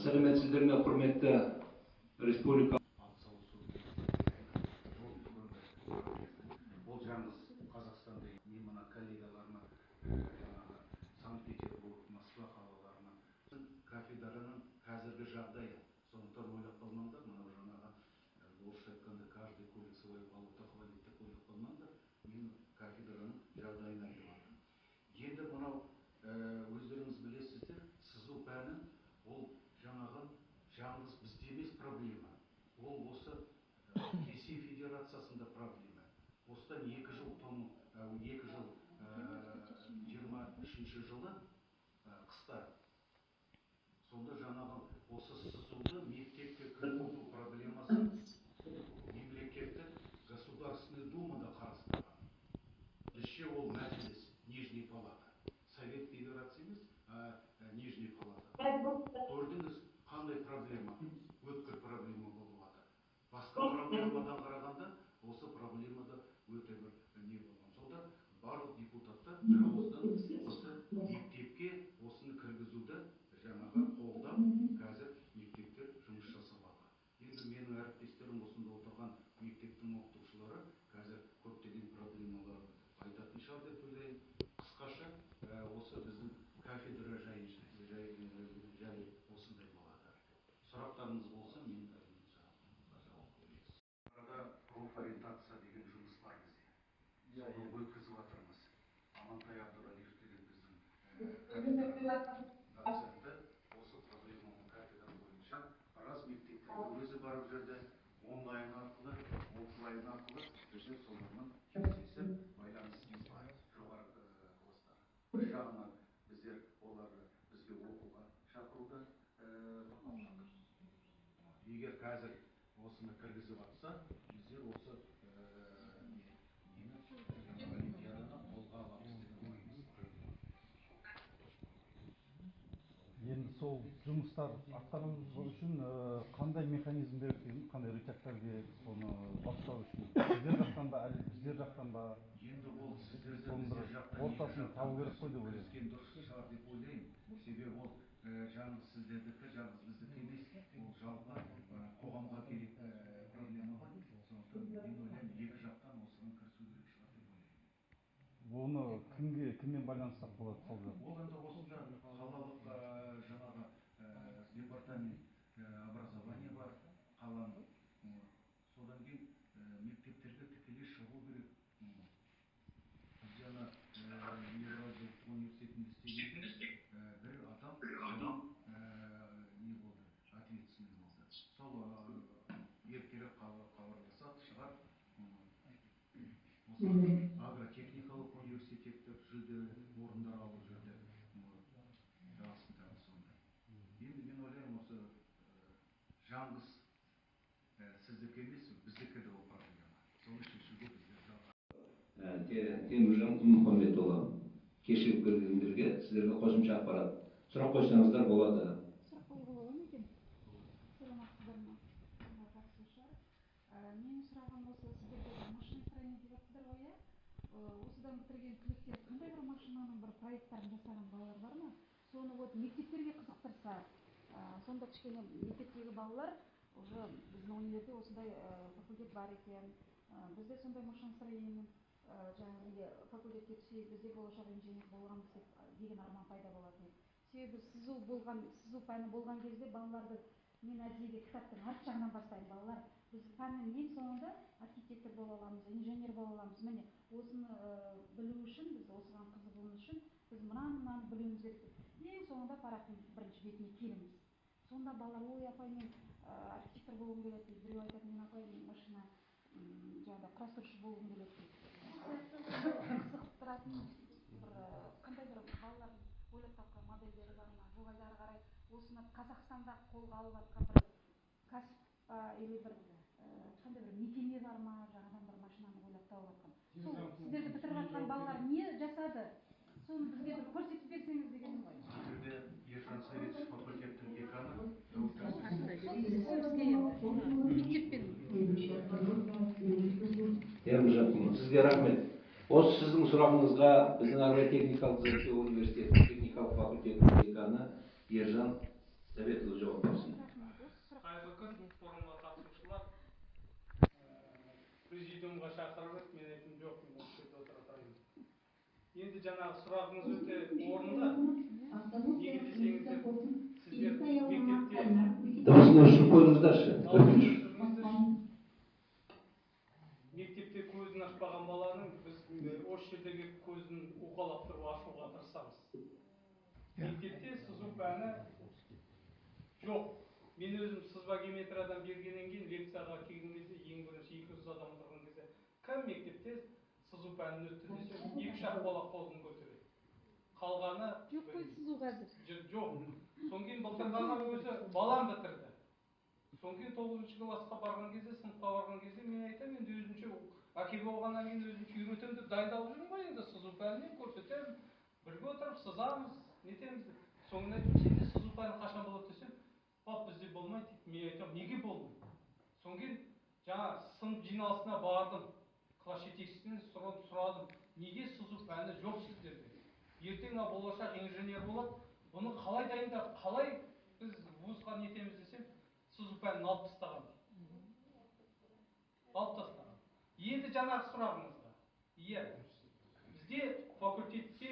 Сәлеметсіздер ме, құрметті республика? Ол жаңыз Қазақстанда мына коллегаларына Санкт-Петербург, Москва қалаларына кафедраның қазіргі жағдайы, сондықтан ойлап қалмаңдар, мынау жаңағы орысша айтқанда каждый колледж свою валюта хвалит деп ойлап қалмаңдар, мен кафедраның жағдайын айтып жатырмын. Енді мынау өздеріңіз білесіздер, сызу пәні ол жаңағы жалғыз бізде емес проблема. Ол осы Ресей Федерациясында проблема. Осыдан 2 жыл 23-ші жылы қыста сонда жаңағы осы сызуды мектепке кіргізу проблемасы мемлекеттік Государственная Думада қарастырған. Бізде ол мәжіліс, Нижний палата. Совет Федерации емес, Нижний палата. Көрдіңіз, қандай проблема, өткір проблема болып жатыр. Басқа проблемадан қарағанда осы проблемада өте бір не болған. Сонда барлық депутаттар жауыздан осы мектепке осыны кіргізуді жаңағы қолдап, қазір мектептер жұмыс жасап жатыр. Енді менің әріптестерім осында отырған мектептің оқытушылары қазір көптеген проблемаларды айтатын шығар деп ойлаймын. Қысқаша осы біздің кафедра жайы осындай болады. Сұрақтарыңыз болса, мен жауап беремін. Арада профориентация деген жұмыс бар бізде. Соны өткізіп жатырмыз. Амантай Абдуралиев деген біздің доценті осы проблеманы кафедра бойынша біраз мектептерге өзі барып жүрді. Онлайн арқылы, офлайн арқылы бізде солармен кездесіп байланысымыз бар. Жоғары класстар. Бір жағынан біздер оларды бізге оқуға шақыруда егер қазір осыны кіргізіп жатса, біздер осы олимпиаданы қолға аламыз деген ойымыз бар. Енді сол жұмыстар атқарылу үшін қандай механизмдер, қандай рычагтар керек, соны бастау үшін сіздер жақтан ба, әлі біздер жақтан ба? Енді ол сіздерді ортасын табу керек қой деп ойлаймын. Дұрыс шығар деп ойлаймын. Себебі ол жаңыз сіздердікі, жаңыз біздікі емес, ол жалпы қоғамға керек проблема бар. Сондықтан мен ойлаймын, екі жақтан осыған кірісу керек шығар деп ойлаймын. Оны кіммен байланыстырсақ болады сол жақ? Ол енді осында қалалық жаңағы департамент образования бар, қаланың. Содан кейін мектептерге тікелей шығу керек. Біз жаңа Евразия университетінде істегенде бір адам не болды, ответственный болды. Сол ертерек хабарласа шығар. Агротехникалық университеттер жүлде орындар алып жүрді. Расында сондай. Енді мен ойлаймын, осы жаңғыз сіздікі емес, біздікі де ол проблема. Соны шешуге біздер Теміржан Мұхамбетұлы, кешігіп келгендерге сіздерге қосымша ақпарат. Сұрақ қойсаңыздар болады. Сұрақ қоюға болады ма екен? Саламатсыздар ма? Менің сұрағым осы, сіздерде машиностроение деп жатсыздар ғой, иә? Осыдан бітірген түлектер қандай бір машинаның бір проекттарын жасаған балалар бар ма? Соны вот мектептерге қызықтырса, сонда кішкене мектептегі балалар уже біздің универде осындай факультет бар екен. Бізде сондай машиностроение жаңағы факультетке түсейік, бізде болашақ инженер болғанбыз деген арман пайда болады. Себебі сызу пәні болған кезде балаларды мен әдейі кітаптың арт жағынан бастаймын, балалар біз пәннің ең соңында архитектор бола аламыз, инженер бола аламыз. Міне осыны білу үшін, біз осыған қызығуымыз үшін біз мынаны білуіміз керек. Ең соңында парақтың бірінші бетіне келеміз. Сонда балалар, ой апай, мен архитектор болғым келеді дейді, біреу айтады, мен апай, мен машина жаңағыдай құрастырушы болғым келеді дейді. Қызықтыратын бір қандай бір балалардың ойлап тапқан модельдері бар ма? Жоқ, әлде ары қарай осыны Қазақстанда қолға алып жатқан бір кәсіп или бір қандай бір мекеме бар ма, жаңадан бір машинаны ойлап тауып жатқан? сол сіздерді бітіріп жатқан балалар не жасады? Соны бізге бір көрсетіп берсеңіз дегенім ғой. Сіздерде Ержан Советович факультеттің деканы Ермжан, сізге рахмет. Осы сіздің сұрағыңызға біздің агротехникалық зерттеу университетінің техникалық факультетінің деканы Ержан Советұлы жауап берсін. Қайырлы күн, форумға қатысушылар. Президиумға шақырып, мен айтым жоқ, мен осы жерде отыратайын. Енді жаңағы сұрағыңыз өте орынды. Неге десеңіздер, сіздер мектепте Дауысын өшіріп қойыңыздаршы. мектепте көзін ашпаған баланың біз осы жердегі көзін уқалап тұрып ашуға тырысамыз. Мектепте сызу пәні жоқ. Мен өзім сызба геометриядан бергеннен кейін лекцияға келген кезде ең бірінші 200 адам отырған кезде кім мектепте сызу пәнін өтті десе 2-3 бала қолын көтереді. Қалғаны Жоқ қой сызу қазір. жоқ. Содан кейін былтырдағы өзі балам бітірді. Содан кейін 9-шы классқа барған кезде, сыныпқа барған кезде мен айтамын, енді өзімше әке болғаннан кейін өзімше үйретемін деп дайындалып жүрмін ғой, енді сызу пәнінен көрсетемін, бірге отырып сызамыз, нетеміз деп. Соңында айтамын, сенде сызу пәні қашан болады десем, пап бізде болмайды дейді. Мен айтамын, неге болмайды? Содан кейін жаңа сынып жиналысына бардым, класс жетекшісінен сұрадым, неге сызу пәні жоқ сіздерде? Ертең болашақ инженер болады, бұны қалай дайындап, қалай біз вузға нетеміз десем, сызу пәнін алып тастаған. Енді жаңағы сұрағыңызға. Иә, бізде факультетте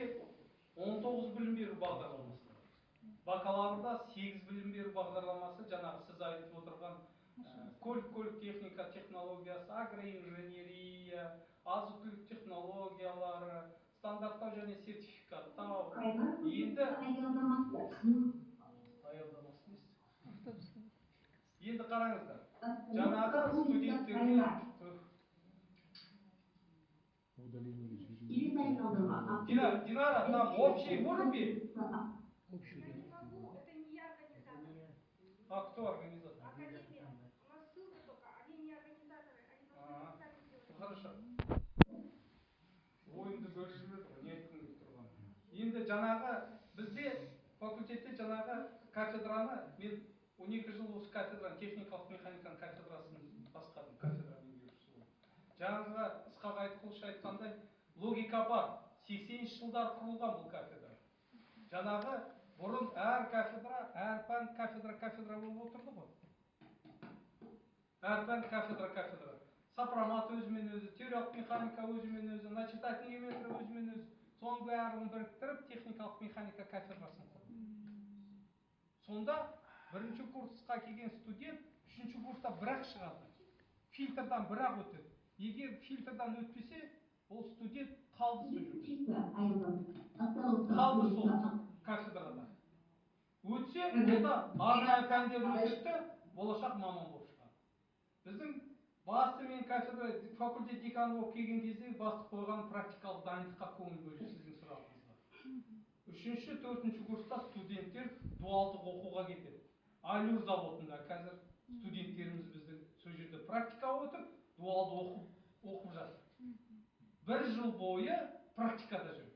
19 білім беру бағдарламасы бар. Бакалаврда 8 білім беру бағдарламасы, жаңағы сіз айтып отырған көлік техника технологиясы, агроинженерия, азық-түлік технологиялары, стандарттау және сертификаттау. Енді енді қараңыздар. Жаңағы студенттерге Динара, там общий уровень. А кто организатор? Академия. У нас ссылка только, они не организаторы, они просто специально делают. Хорошо. Ойымды бөліп жіберді ғой, не айтқым келіп тұрғаны. Енді жаңағы бізде факультетте жаңағы кафедраны, мен 12 жыл осы кафедраның, техникалық механиканың кафедрасын басқардым, кафедра меңгерушісі болдым. Жаңағы Ысқақ Айтқұлович айтқандай, логика бар. 80-ші жылдар құрылған бұл кафедра. Жаңағы бұрын әр кафедра, әр пән кафедра болып отырды ғой. Әр пән кафедра. Сопромат өзімен өзі, теориялық механика өзімен өзі, начертательный геометрия өзімен өзі. Соның бәрін біріктіріп, техникалық механика кафедрасын құрды. Сонда бірінші курсқа келген студент, үшінші курста бірақ шығады. Фильтрдан бірақ өтеді. Егер фильтрдан өтпесе, ол студент қалды сол жерде. Қалды сол кафедрада. Өтсе, онда арнайы пәндерін өтті, болашақ маман болып шығады. Біздің басты мен кафедра факультет деканы болып келген кезде басты қойған практикалық дайындыққа көңіл бөліп сіздің сұрағыңызға. Үшінші, төртінші курста студенттер дуалдық оқуға кетеді. Айлюр заводында қазір студенттеріміз біздің сол жерде практика өтіп, дуалды оқып жатыр. 1 жыл бойы практикада жүр.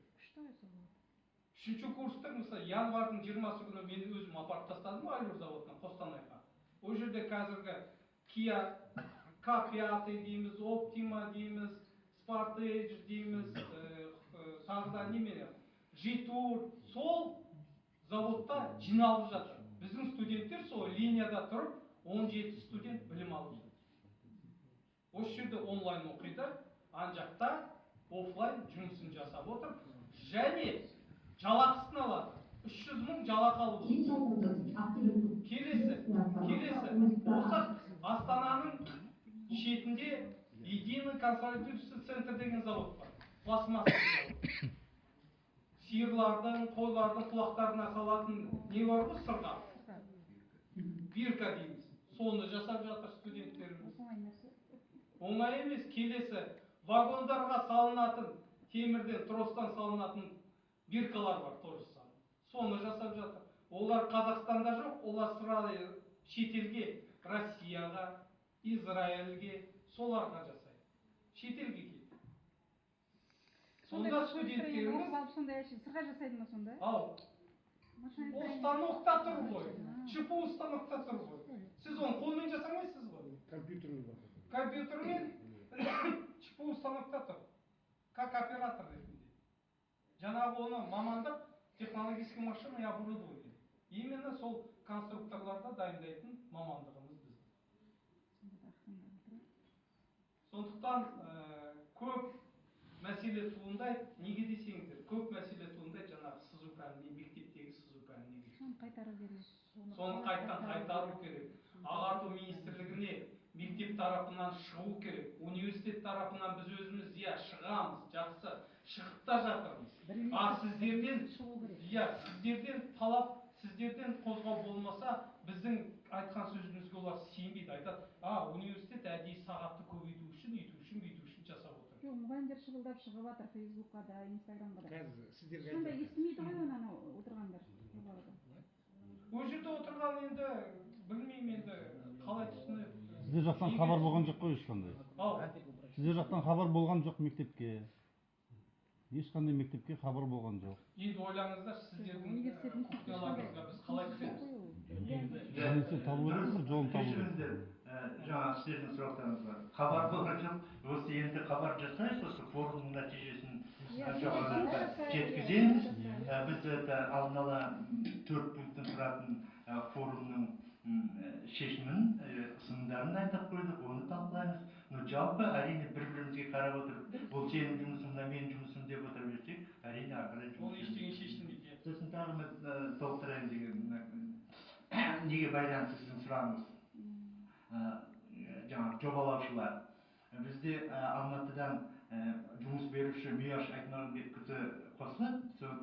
Үшінші курстың, мысалы, январдың 20-сы күні мен өзім апарып тастадым Айлюр заводынан Қостанайға. Ол жерде қазіргі Kia K5 дейміз, Optima дейміз, Sportage дейміз, тағыда немене, G-Tour, сол заводта жиналып жатыр. Біздің студенттер сол линияда тұрып, 17 студент білім алып жатыр. Осы жерде онлайн оқиды, ан жақта офлайн жұмысын жасап отыр, және жалақысын алады. 300 мың жалақы алып отыр. Келесі. Осы Астананың шетінде единый консалтирующий центр деген завод бар. Пластмасса завод. Сиырлардың, қойлардың құлақтарына салатын не бар ғой, сырға? Бирка дейміз. Соны жасап жатыр студенттеріміз. Оңай емес. Келесі вагондарға салынатын, темірден, тростан салынатын биркалар бар, тоже саны. Соны жасап жатыр. Олар Қазақстанда жоқ, олар сыралы шетелге, Россияға, Израильге, соларға жасайды. Шетелге келді. Сонда студенттерimiz сондай сырға жасайды ма сонда? ау установкта тұр ғой. ЧПУ установкта тұр ғой. Сіз оны қолмен жасамайсыз ғой. Компьютермен ЧПУ установкта тұр. Как оператор ретінде. Жаңағы оны мамандық технологический машина и оборудование. Именно сол конструкторларда дайындайтын мамандығымыз біздің. Сондықтан көп мәселе туындайды. Неге десеңіздер, көп мәселе туындайды жаңағы сызу пәніне, мектептегі сызу пәніне. Соны қайтару керек. Соны қайттан қайтару керек. Ағарту министрлігіне мектеп тарапынан шығу керек. Университет тарапынан біз өзіміз шығамыз, жақсы, шығып та жатырмыз. Сіздерден талап, сіздерден қозғау болмаса, біздің айтқан сөзімізге олар сенбейді. Айтады, университет әдейі сағатты көбейту үшін, үйту үшін жасап отыр. Жоқ, мұғалімдер шығылдап шығып жатыр Фейсбукқа да, Инстаграмға да. Сонда естімейді ғой оны отырғандар. Ол жерде отырған енді білмеймін енді қалай түсінеді. Сіздер жақтан хабар болған жоқ қой ешқандай. Сіздер жақтан хабар болған жоқ мектепке. Ешқандай мектепке хабар болған жоқ. Енді ойлаңыздар, сіздердің құпияларыңызға біз қалай кіреміз? Жөнесі табылу керек, бір жолын табылу керек. Кешіріңіздер, жаңа сіздердің сұрақтарыңыз бар. Хабар болған жоқ, осы енді хабар жасайық, осы форумның нәтижесін жеткіземіз. Біз алдын ала 4 пункттен тұратын форумның шешімін, ұсынымдарын дайындап қойдық, оны талқылаймыз. Но жалпы әрине бір-бірімізге қарап отырып, бұл сенің жұмысың, менің жұмысым деп отырып жүрсек, әрине ақыры жұмыс. Ол ештеңе шешілмейді. Сосын тағы мен толықтырайын деген неге байланысты сіздің сұрағыңыз. Жаңағы жобалаушылар. Бізде Алматыдан жұмыс беруші Мияш Айтмағамбетқызы қосылады.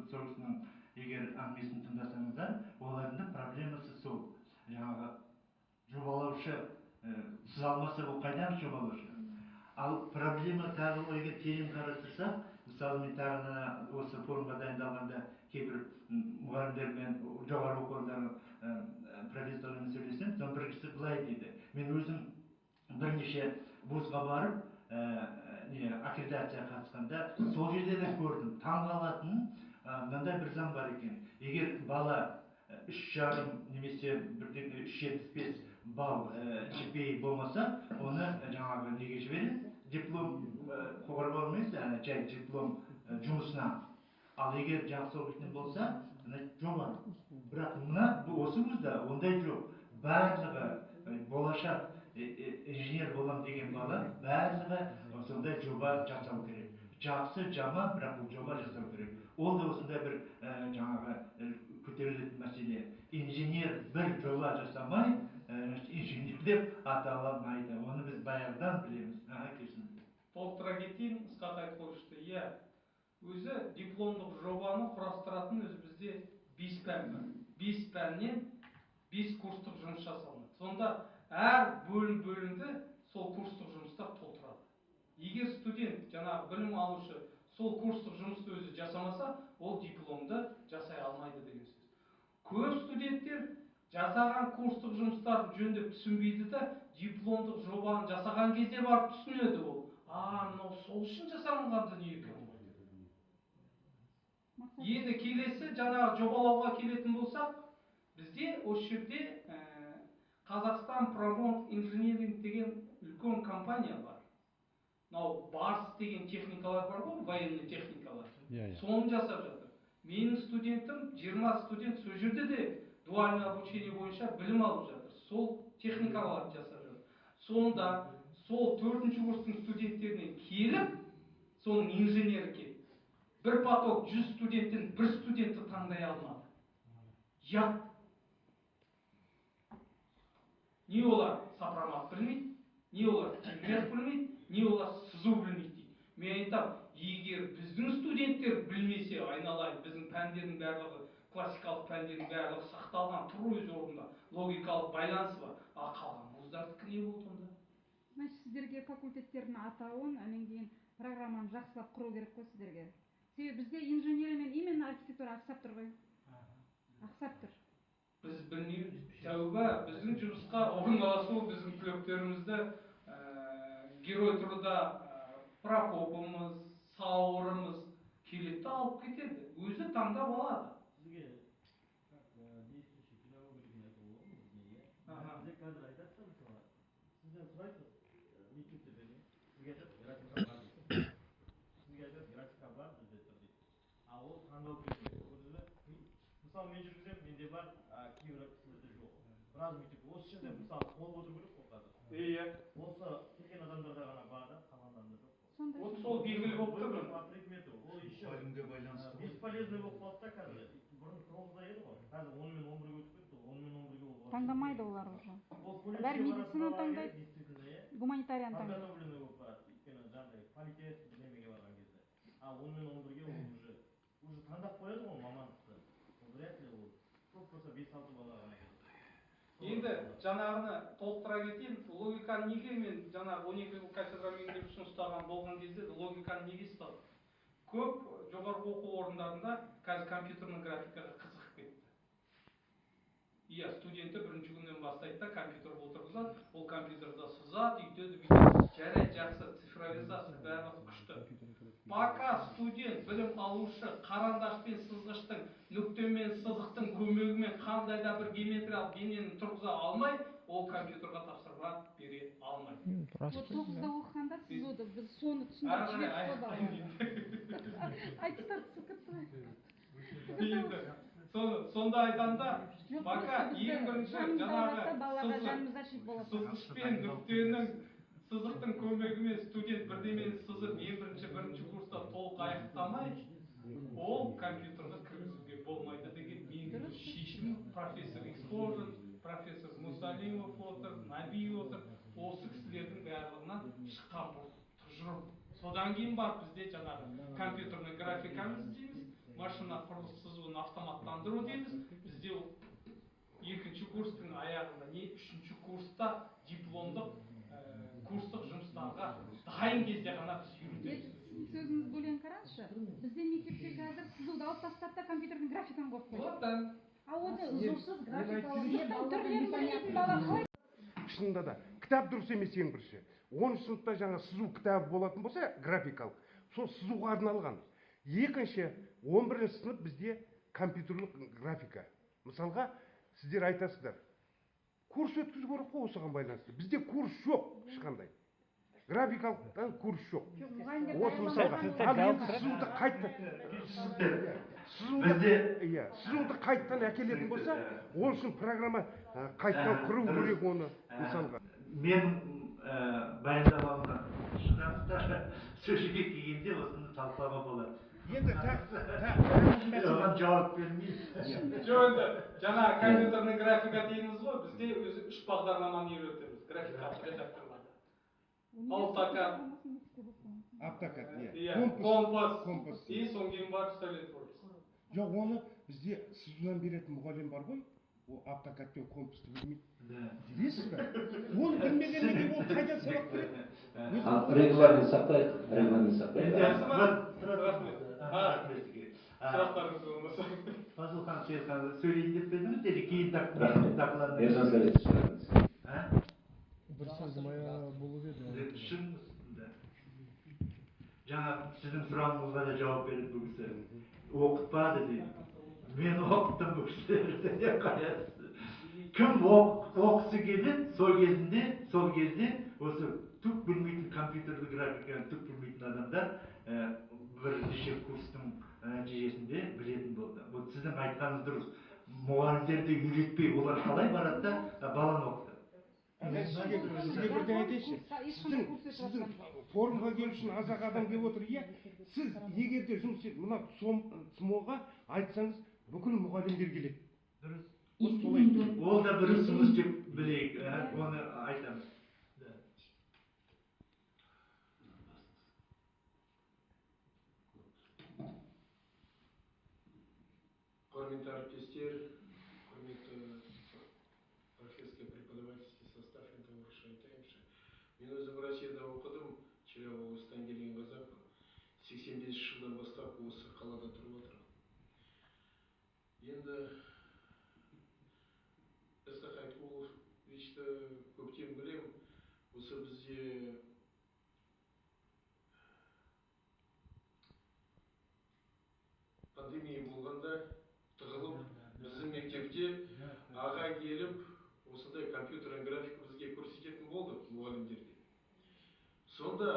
Сол кісінің егер әңгімесін тыңдасаңыздар, олардың да проблемасы сол. Жаңағы жобалаушы сіз алмаса бұл қайдан жобалаушы? Ал проблема тағы ойға терең қарастырсақ, мысалы мен тағы осы форумға дайындалғанда кейбір мұғалімдермен жоғары оқу орындарының профессорлармен сөйлесем, соның бір кісі былай дейді. Мен өзім бірнеше вузға барып, аккредитация қатысқанда сол жерде де көрдім. Таң қалатын мынандай бір заң бар екен. Егер бала 3,5 немесе 3,75 балл GPA болмаса, оны жаңағы неге жібереді? Диплом қоғарбау емес, жай диплом жұмысына. Ал егер жақсы оқитын болса, жоғары. Бірақ мына осы вузда ондай жоқ. Барлығы болашақ инженер болам деген бала, барлығы сондай жоба жасау керек. Жақсы, жаман, бірақ бұл жоба жасау керек. Ол да осындай бір жаңағы көтерілетін мәселе. Инженер бір жоба жасамай, инженер деп аталамайды. Оны біз баяғыдан білеміз. Толықтыра кетейін, ысқақ айтып қойышты. Өзі дипломдық жобаны құрастыратын өзі бізде 5 пән бар. 5 пәннен 5 курстық жұмыс жасалынады. Сонда әр бөлімді сол курстық жұмыстар толтырады. Егер студент, жаңағы білім алушы, сол курстық жұмысты өзі жасамаса, ол дипломды жасай алмайды деген сөз. Көп студенттер жасаған курстық жұмыстарын жөндеп түсінбейді да, дипломдық жобаны жасаған кезде барып түсінеді ол. Мынау сол үшін жасалынған дүние екен. Енді келесі жаңағы жобалауға келетін болсақ, бізде осы жерде Қазақстан Промонт Инжиниринг деген үлкен компания бар. Мынау Барс деген техникалар бар ғой, военный техникалар. Соны жасап жатыр. Менің студентім, 20 студент сол жерде де дуальный обучение бойынша білім алып жатыр. Сол техникаларды жасап жатыр. Сонда сол 4-ші курстың студенттерінен келіп, соның инженері келіп, бір поток 100 студенттен 1 студентті таңдай алмады. Не олар сопромат білмейді, не олар темірет білмейді, не олар сызу білмейді дейді. Мен айтам, егер біздің студенттер білмесе, айналайын, біздің пәндердің барлығы, классикалық пәндердің барлығы сақталған тұр өз орнында, логикалық байланысы бар. Қалған вуздардікі не болды онда? Значит, сіздерге факультеттердің атауын, әнен кейін программаны жақсылап құру керек қой сіздерге. Себебі бізде инженерия мен именно архитектура ақсап тұр ғой. Ақсап тұр. Біз білмейміз. Тәуба, біздің жұмысқа орналасу, біздің түлектерімізді герой тұруда Прокопымыз, Сауырымыз, алып кетеді, өзі таңдап алады. Сізге как действующий педагогиканы айтуға болады ма бізге, иә? Аха. Бізде қазір айтады да, мысалы, сізден сұрайсыз, мектепте берген, сізге айтады, графика бар дейді. Сізге айтады, графика бар бізде тұр дейді. А ол таңдау керек. Көрдіңіз бе? Мысалы, мен жүргіземін, менде бар, кейбір кісілерде жоқ. Біраз мектеп, осы жерде мысалы қол отыру керек қой қазір. Иә. Осы келген адамдарда ғана бар да, қалғандарында жоқ қой. Сондай Вот сол белгілі болып тұр. По предмету, ол еще Бөлімге байланысты. бесполезный болып қалды да қазір. Бұрын 9-да еді ғой, қазір 10 мен 11-ге өтіп кетті, 10 мен 11-ге ол. таңдамайды олар уже. Ол Бәрі колледжге медицинаны баратын таңдайды, бала действительно, иә. гуманитарияны таңдайды. Подготовленный болып барады, өйткені жаңағыдай политех бірдемеге барған кезде. А 10 мен 11-ге ол уже таңдап қояды ғой мамандықты. Ол вряд ли ол көп болса 5-6 бала ғана келеді. Енді жаңағыны толықтыра кетейін, логиканы неге мен жаңағы 12 жыл кафедра меңгерушісін ұстаған болған кезде логиканы неге ұстадым? Көп жоғарғы оқу орындарында қазір компьютерный графикаға қызығып кетті. Иә, студенті бірінші күннен бастайды да компьютерге отырғызады, ол компьютерда сызады, үйтеді, бүйтеді. Жарайды, жақсы, цифровизация барлығы күшті. Пока студент білім алушы қарандаш пен сызғыштың, нүкте мен сызықтың көмегімен қандай да бір геометриялық бейнені тұрғыза алмай, ол компьютерға тапсырма бере алмайды. Вот 9-да оқығанда сіз оды, біз соны түсіндіріп жіберіп қойдық. Айтыстар Енді сонда айтамда, пока ең бірінші жаңағы сызғыш пен нүктенің сызықтың көмегімен студент бірдемені сызып, ең бірінші курста толық аяқтамай, ол компьютерға кіргізуге болмайды деген менің шешімім. Профессор Исхожин, профессор Мусалимов отыр, Наби отыр, осы кісілердің барлығынан шыққан бұл тұжырым. Содан кейін бар бізде жаңағы компьютерный графиканы іздейміз, машина құрылыс сызуын автоматтандыру дейміз. Бізде екінші курстың аяғында не үшінші курста дипломдық курстық жұмыстарға дайын кезде ғана біз үйретеміз. Сөзіңіз бөлен қараңызшы. Бізде мектепте қазір сызуды алып тастады да компьютердің графиканы қойып қойды. Вот да. А оны сызусыз графикалық түрлерін білмейтін бала қалай? Шынында да кітап дұрыс емес ең бірінші. 10 сыныпта жаңа сызу кітабы болатын болса, графикалық, сол сызуға арналған. Екінші, 11 сынып бізде компьютерлік графика. Мысалға, сіздер айтасыздар, курс өткізу керек қой осыған байланысты. Бізде курс жоқ ешқандай. Графикалықтан курс жоқ. Осы мысалға, ал енді сызуды қайттан әкелетін болса, ол үшін программа қайттан құру керек оны мысалға. Мен баяндап алған шынында сөзге келгенде осыны талқылауға болады. Енді оған жауап бермеймін. Жоқ, жаңа компьютерный графика дейміз ғой, бізде өзі 3 бағдарламаны үйретеміз, графикалық редакторларда. Автокад, компас, и соң кейін бар SolidWorks. Жоқ, оны бізде сызудан беретін мұғалім бар ғой, ол автокад пен компасты білмейді. Білесіз бе? Оны білмегеннен ол қайдан сабақ береді? Регламент сақтайық, регламент Рахмет. Сұрақтарыңыз болмаса. Фазылхан Шерхан сөйлейін деп педіңіз, деді кейін тақыланды. Ержан Сәлетов сұрағыңыз. Бір сөзім болып еді. Шын жаңа сіздің сұрағыңызға да жауап береді бұл кісі. Оқытпады дейді. Мен оқыттым бұл кісілерді. Кім оқысы келеді, сол кезде осы түк білмейтін компьютерлік графиканы түк білмейтін адамдар бірнеше курстың нәтижесінде білетін болды. Бұл сіздің айтқаныңыз дұрыс. Мұғалімдерді үйретпей, олар қалай барады да баланы оқытады. Сізге бірден айтайыншы, сіздің форумға келу үшін азақ адам келіп отыр, иә? Сіз егер де жұмыс мына СМО-ға айтсаңыз, бүкіл мұғалімдер келеді. Дұрыс. Солай істейді. Ол да бір ұсыныс деп білейік, оны айтамыз. Құрметті әріптестер, құрметті профессорский преподавательский состав, енді орысша айтайыншы. Мен өзім Россияда оқыдым, Челябі облыстан келген қазақпын. 85 жылдан бастап осы қалада тұрып отырмын. Енді Исхақ Айтқұловичті көптен білем, осы бізде пандемия болғанда тығылып біздің мектепте аға келіп осындай компьютерный график бізге көрсететін болды мұғалімдерге. Сонда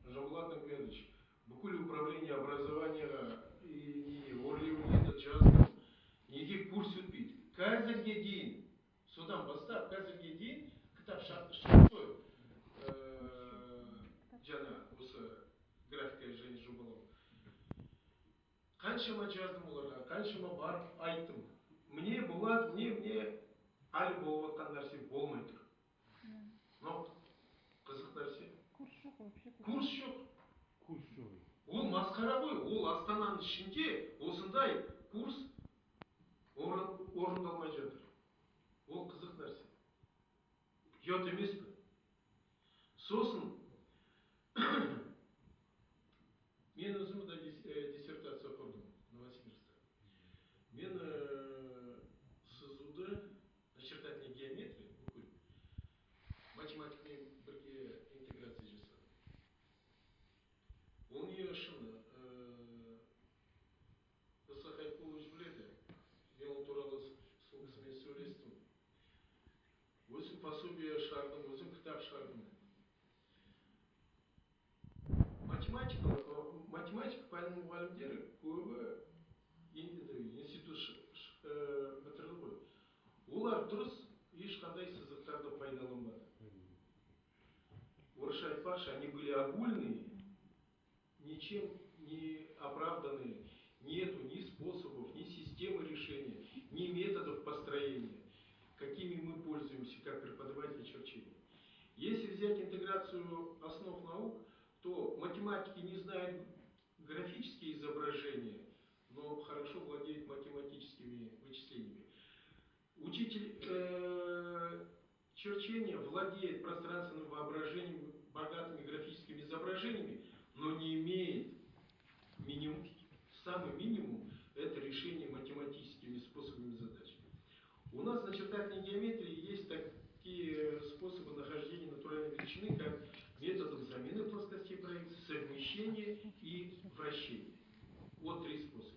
Жанболат Нығмедович бүкіл управление образованияға и Орлеуниді жаздым, неге курс өтпейді? Қазірге дейін, содан бастап қазірге дейін кітап шықты жаңа осы графика және жобалау. Қаншама жаздым оларға, қаншама барып айттым. Мне болады, мне әлі болып отқан нәрсе болмай тұр. Но қызық нәрсе. Курс жоқ вообще. Курс жоқ. Курс жоқ. Ол масқара ғой. Ол Астананың ішінде осындай курс орындалмай жатыр. Ол қызық нәрсе. Ұят емес пе? Сосын мен өзім де диссертация құрдым Новосибирскте. Мен сызуды, начертательной геометрии, бүкіл математикамен бірге интеграция жасадым. Ол не үшін? Исақ Айтқұлович біледі. Мен ол туралы сол кісімен сөйлестім. Өзім пособие шығардым, өзім кітап шығардым. Математика пәнінің мұғалімдері көбі институт бітірді ғой. Олар дұрыс ешқандай сызықтарды пайдаланбады. Орысша айтпақшы, они были огульные, ничем не оправданные. Нету ни способов, ни системы решения, ни методов построения, какими мы пользуемся как преподаватели черчения. Если взять интеграцию основ наук, то математики не знают графические изображения, но хорошо владеют математическими вычислениями. Учитель черчения владеет пространственным воображением, богатыми графическими изображениями, но не имеет самый минимум – это решение математическими способами задач. У нас в начертательной геометрии есть такие способы нахождения натуральной величины, как методом замены плоскостей проекции, совмещения и вращения. Вот 3 способа.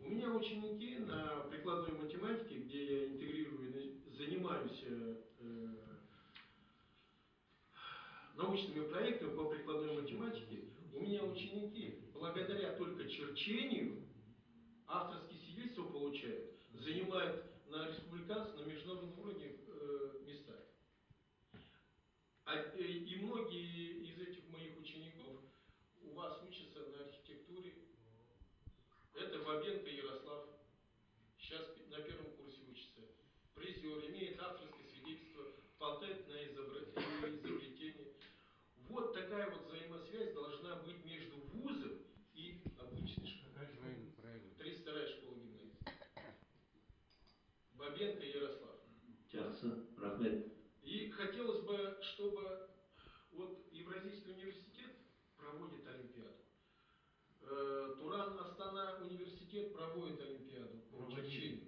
У меня ученики на прикладной математике, где я интегрирую, занимаюсь научными проектами по прикладной математике, у меня ученики, благодаря только черчению, авторские свидетельства получают, занимают на республиканском, на международном уровне места. И многие из этих моих учеников у вас учатся на архитектуре. Это Бабенко Ярослав, сейчас на 1-м курсе учится. Призер, имеет авторское свидетельство, патентное изобретение. Вот такая вот взаимосвязь должна быть между вузом и обычной школой. 32-я школа гимназии. Бабенко Ярослав. Жақсы, рахмет. И хотелось бы, чтобы вот Евразийский университет проводит Олимпиаду. Туран Астана университет проводит Олимпиаду по черчению.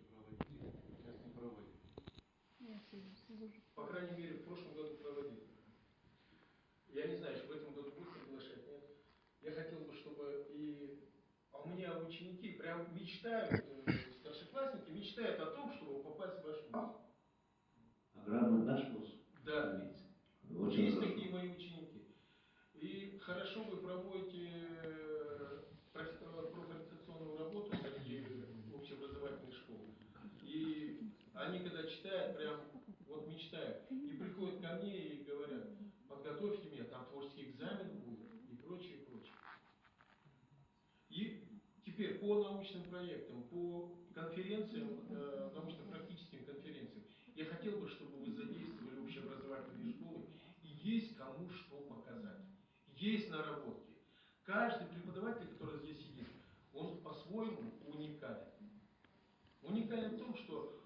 По крайней мере, в прошлом году проводил. Я не знаю, что в этом году будет приглашать, нет. Я хотел бы, чтобы и... А у меня ученики прям мечтают, старшеклассники мечтают о том, чтобы попасть в ваш вуз. Аграрный наш вуз? Да. Очень есть хорошо. такие мои ученики. И хорошо вы проводите профориентационную работу среди общеобразовательных школ. И они, когда читают, прям вот мечтают. И приходят ко мне и говорят: подготовьте меня, там творческий экзамен будет и прочее, прочее. И теперь по научным проектам, по конференциям, научно-практическим конференциям, я хотел бы, чтобы вы задействовали общеобразовательные школы. И есть кому что показать. Есть наработки. Каждый преподаватель, который здесь сидит, он по-своему уникален. Уникален в том, что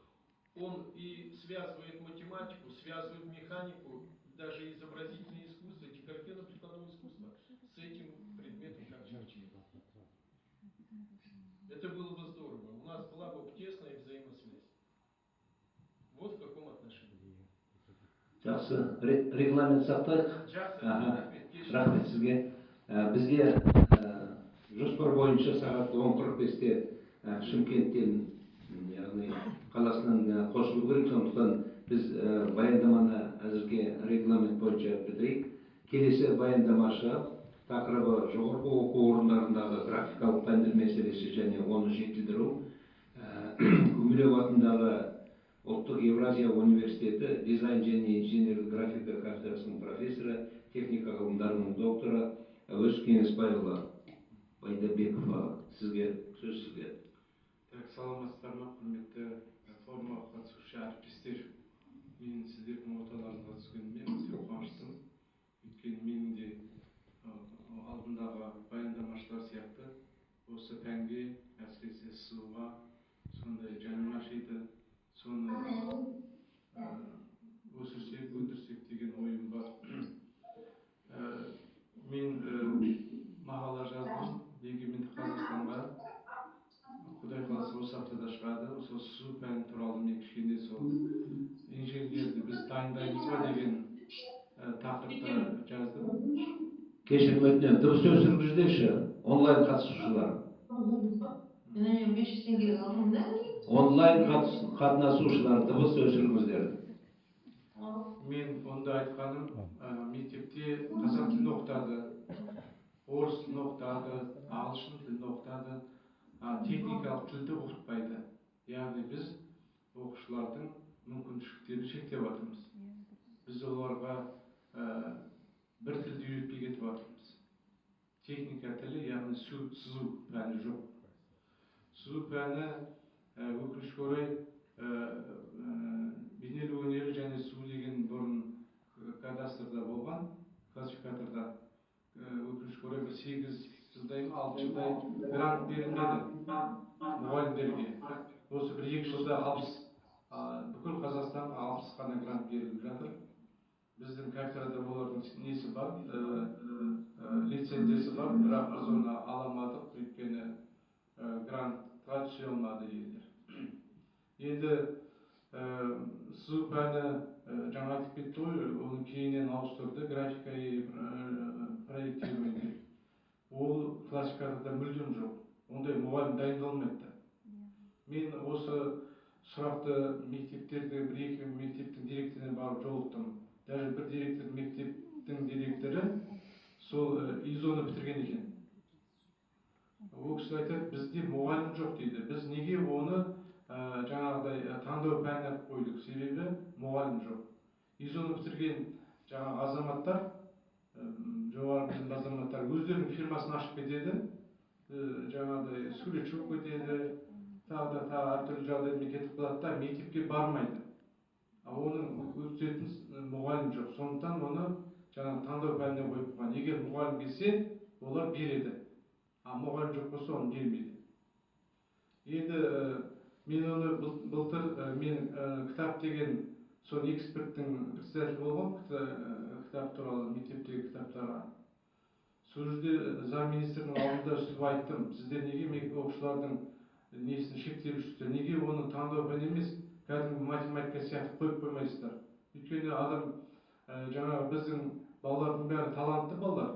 он и связывает математику, связывает механику, даже изобразительное искусство, декоративно-прикладное искусство с этим предметом, как черчение. Это было бы здорово. У нас была бы тесная взаимосвязь. Вот в каком отношении. Жақсы, регламент сақтайық. Жақсы, Аха. рахмет. Рахмет сізге. Бізге жоспар бойынша сағат Торпесте Шымкенттен яғни қаласынан қосылу керек. Сондықтан біз баяндаманы әзірге регламент бойынша бітірейік. Келесі баяндамашы тақырыбы жоғарғы оқу орындарындағы графикалық пәндер мәселесі және оны жетілдіру. Гумилев атындағы Ұлттық Евразия университеті дизайн және инженерлік графика кафедрасының профессоры, техника ғылымдарының докторы Әуес Кеңесбайұлы Байдабеков, сізге сөз сізге. Саламатсыздар ма, құрметті форумға қатысушы әріптестер. Мен сіздердің орталарыңызға түскеніме өте қуаныштымын. Өйткені менің де алдындағы баяндамашылар сияқты осы пәнге, әсіресе СУ-ға сондай жаным ашиды. Соны өсірсек, өндірсек деген ойым бар. Мен мақала жаздым егеменді Қазақстанға. Құдай қаласа осы аптада шығады. Осы СУ пәні туралы мен кішкене сол инженерлерді біз дайындаймыз ба деген тақырыпта жаздым. Кешірім өтінемін, дыбыс өшіріңіздерші, онлайн қатысушылар. Мен 500 теңгелік алдым да. Онлайн қатынасушылар дыбыс өшіріңіздер. Мен онда айтқаным, мектепте қазақ тілін оқытады, орыс тілін оқытады, ағылшын тілін оқытады, техникалық тілді оқытпайды. Яғни біз оқушылардың мүмкіншіліктерін шектеп жатырмыз. Біз оларға бір тілді үйретпей кетіп жатырмыз. Техника тілі, яғни сызу пәні жоқ. Сызу пәні өкінішке орай бейнелеу өнері және су деген бұрын кадастрда болған, классификаторда өкінішке орай 8 жылдай ма, 6 жылдай грант берілмеді мұғалімдерге. Осы 1-2 жылда 60, бүкіл Қазақстанға 60 қана грант беріліп жатыр. Біздің кафедрада олардың несі бар, лицензиясы бар, бірақ біз оны аламадық, өйткені грантқа түсе алмады елдер. Енді СУ пәні жаңа айтып кетті ғой, оны кейіннен ауыстырды, графика и проектирование. Ол классификаторда мүлдем жоқ. Ондай мұғалім дайындалмайды. Мен осы сұрақты мектептерді, 1-2 мектептің директорына барып жолықтым. Даже бір директор мектептің директоры сол ИЗОны бітірген екен. Ол кісі айтады, бізде мұғалім жоқ дейді. Біз неге оны жаңағыдай таңдау пәніне қойдық, себебі мұғалім жоқ. ИЗОны бітірген жаңағы азаматтар, жоғары білімді азаматтар өздерінің фирмасын ашып кетеді, жаңағыдай суретші болып кетеді, тағы әртүрлі жағдаймен кетіп қалады да, мектепке бармайды. Оның өтетін мұғалім жоқ. Сондықтан оны жаңағы таңдау пәніне қойып қойған. Егер мұғалім келсе, олар береді. Мұғалім жоқ болса, оны бермейді. Енді мен оны былтыр, мен кітап деген сол эксперттің председателі болған, кітап туралы, мектептегі кітаптарға. Сол жерде заң министрінің алдында үстіп айттым, сіздер неге оқушылардың несін шектеп жүрсіздер, неге оны таңдау пән емес, кәдімгі математика сияқты қойып қоймайсыздар. Өйткені адам, жаңағы біздің балалардың бәрі талантты балалар.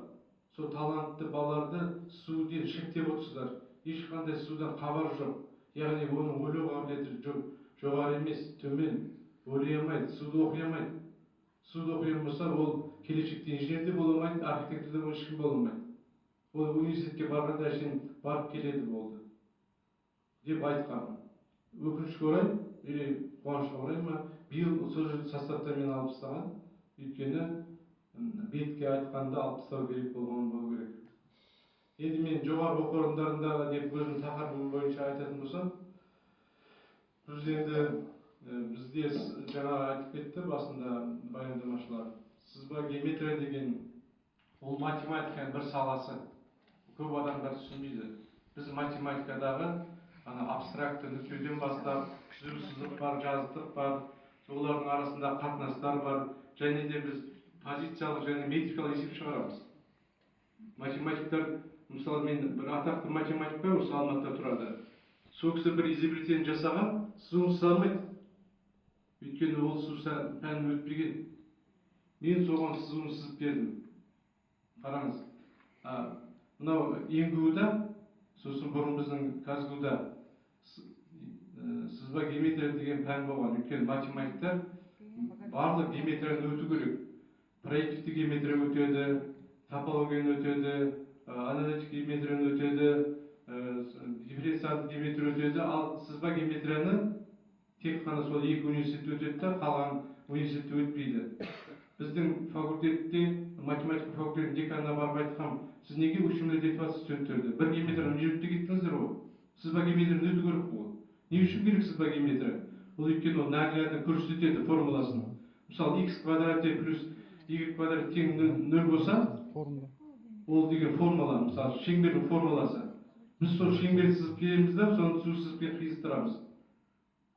Сол талантты балаларды суден шектеп отырсыздар. Ешқандай судан хабар жоқ. Яғни оның ойлау қабілеті жоғары емес, төмен, ойлай алмайды, суды оқи алмайды. Суды оқи алмаса, ол келешекте инженер де бола алмайды, архитектор да ешкім бола алмайды. Ол университетке барғанда әшейін барып келеді болды деп айтқанмын. Өкінішке орай, қуанышқа орай ма, биыл сол жерде составтан мен алып тастаған, өйткені бетке айтқанда алып тастау керек болған болу керек. Енді мен жоғары оқу орындарындағы деп өзім тақырыбым бойынша айтатын болсам, бізде жаңа айтып кетті басында баяндамашылар. Сызба геометрия деген ол математиканың бір саласы. Көп адамдар түсінбейді. Біз математикадағы абстракты нүктеден бастап, түзу сызық бар, жазықтық бар, олардың арасында қатынастар бар, және де біз позициялық және метрикалық есеп шығарамыз. Математиктер, мысалы мен бір атақты математик бар, осы Алматыда тұрады. Сол кісі бір изобретение жасаған, сызуын сыза алмайды. Өйткені ол сызу пәнін өтпеген. Мен соған сызуын сызып бердім. Қараңыз. Мынау енгуді Сосын бұрын біздің Казгуда сызба геометрия деген пән болған. Өйткені математиктар барлық геометрияны өту керек. Проективті геометрия өтеді, топологияны өтеді, аналитик геометрияны өтеді, дифференциалды геометрия өтеді. Ал сызба геометрияны тек қана сол екі университет өтеді, қалған университет өтпейді. Біздің факультетте, математика факультетінің деканына барып айтқам, сіз неге ущемлять етіп жатсыз студенттерді? Бір геометрияны үйретіп кеттіңіздер ғой. Сызба геометрияны өту керек бұл. Не үшін керек сызба геометрия? Бұл өйткені ол наглядно көрсетеді формуласын. Мысалы x квадрат плюс y квадрат тең 0 болса, ол деген формула, мысалы шеңбердің формуласы. Біз сол шеңберді сызып келеміз да, соны сызып қиыстырамыз.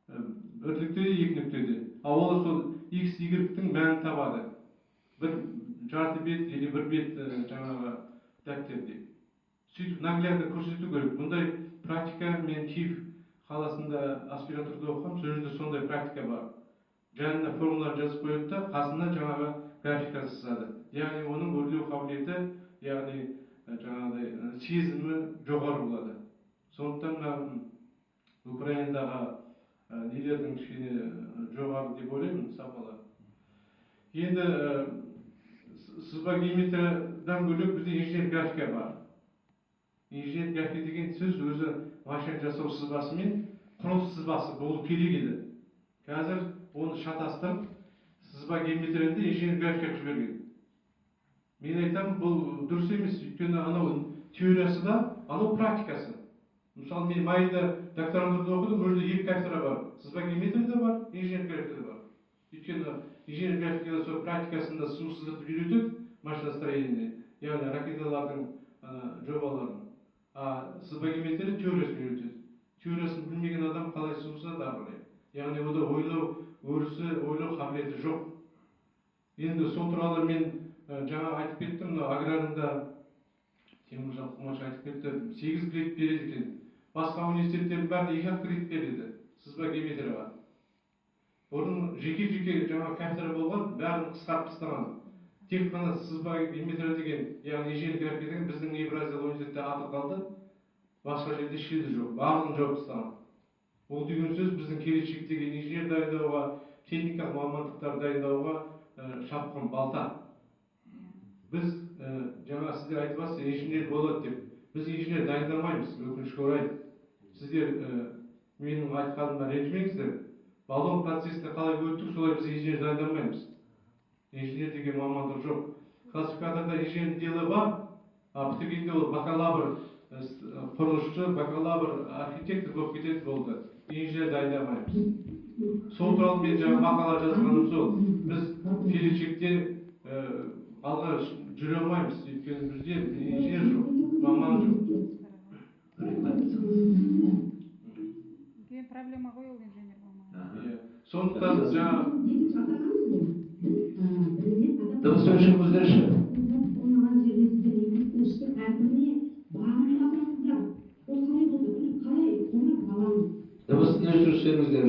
Bir nüktede, iki nüktede. Avvala sol x, y'nin мәнін табады. Bir жарты бет, или bir бет жаңағы дәптерде. Сөйтіп наглядно көрсету керек. Бұндай практика мен Киев қаласында аспирантурада оқығам, сол жерде сондай практика бар. Жанына формулалар жазып қойды да, қасына жаңағы графика сызады. Яғни оның өрлеу қабілеті, яғни жаңағыдай сезімі жоғары болады. Сондықтан Украинадағы нелердің кішкене жоғары деп ойлаймын, сапалы. Енді сызба геометриядан бөлек бізде инженер графика бар. Инженер графика деген сөз өзі машина жасау сызбасы мен құрылыс сызбасы болу керек еді. Қазір оны шатастырып, сызба геометрияны инженер графика жіберген. Мен айтамын, бұл дұрыс емес, өйткені анау теориясы да, анау практикасы. Мысалы, мен майда докторантурада оқыдым, ол жерде екі кафедра бар. Сызба геометрия да бар, инженер графика да бар. Өйткені инженер графикада сол практикасында су сызып үйретеді машиностроениеде, яғни ракеталардың жобаларын. А сызба геометрия теориясын үйретеді. Теориясын білмеген адам қалай су сызады ары қарай. Яғни ода ойлау өрісі, ойлау қабілеті жоқ. Енді сол туралы мен жаңа айтып кеттім, аграрында Теміржан Құмаш айтып кетті, 8 кредит береді екен. Басқа университеттердің бәрі 2 кредит береді, сызба геометрияға. Оның жеке-жеке жаңа кафедра болған, бәрін қысқартып тастаған. Тек қана сызба геометрия деген, яғни инженер графика деген біздің Евразиялық университетте аты қалды, басқа жерде ешкімде жоқ, барлығын жауып тастаған. Ол деген сөз біздің келешектегі инженер дайындауға, техникалық мамандықтар дайындауға шапқан балта. Біз жаңа сіздер айтып жатсыз, инженер болады деп. Біз инженер дайындамаймыз, өкінішке орай. Сіздер менің айтқанымда ренжімеңіздер. Баллон процесінде қалай өттік, солай біз инженер дайындамаймыз. Инженер деген мамандық жоқ. Классификаторда инженер дело бар, а бітіргенде ол бакалавр құрылысшы, бакалавр архитектор болып кетеді болды. Инженер дайындамаймыз. Сол туралы мен жаңа мақала жазғаным сол. Біз келешекте алға жүре алмаймыз, өйткені бізде инженер жоқ, маман жоқ. Кейін проблема ғой ол инженер болмаған. Сондықтан жаңа дыбыс өшіріңіздерші. Дыбысын өшірсеңіздер.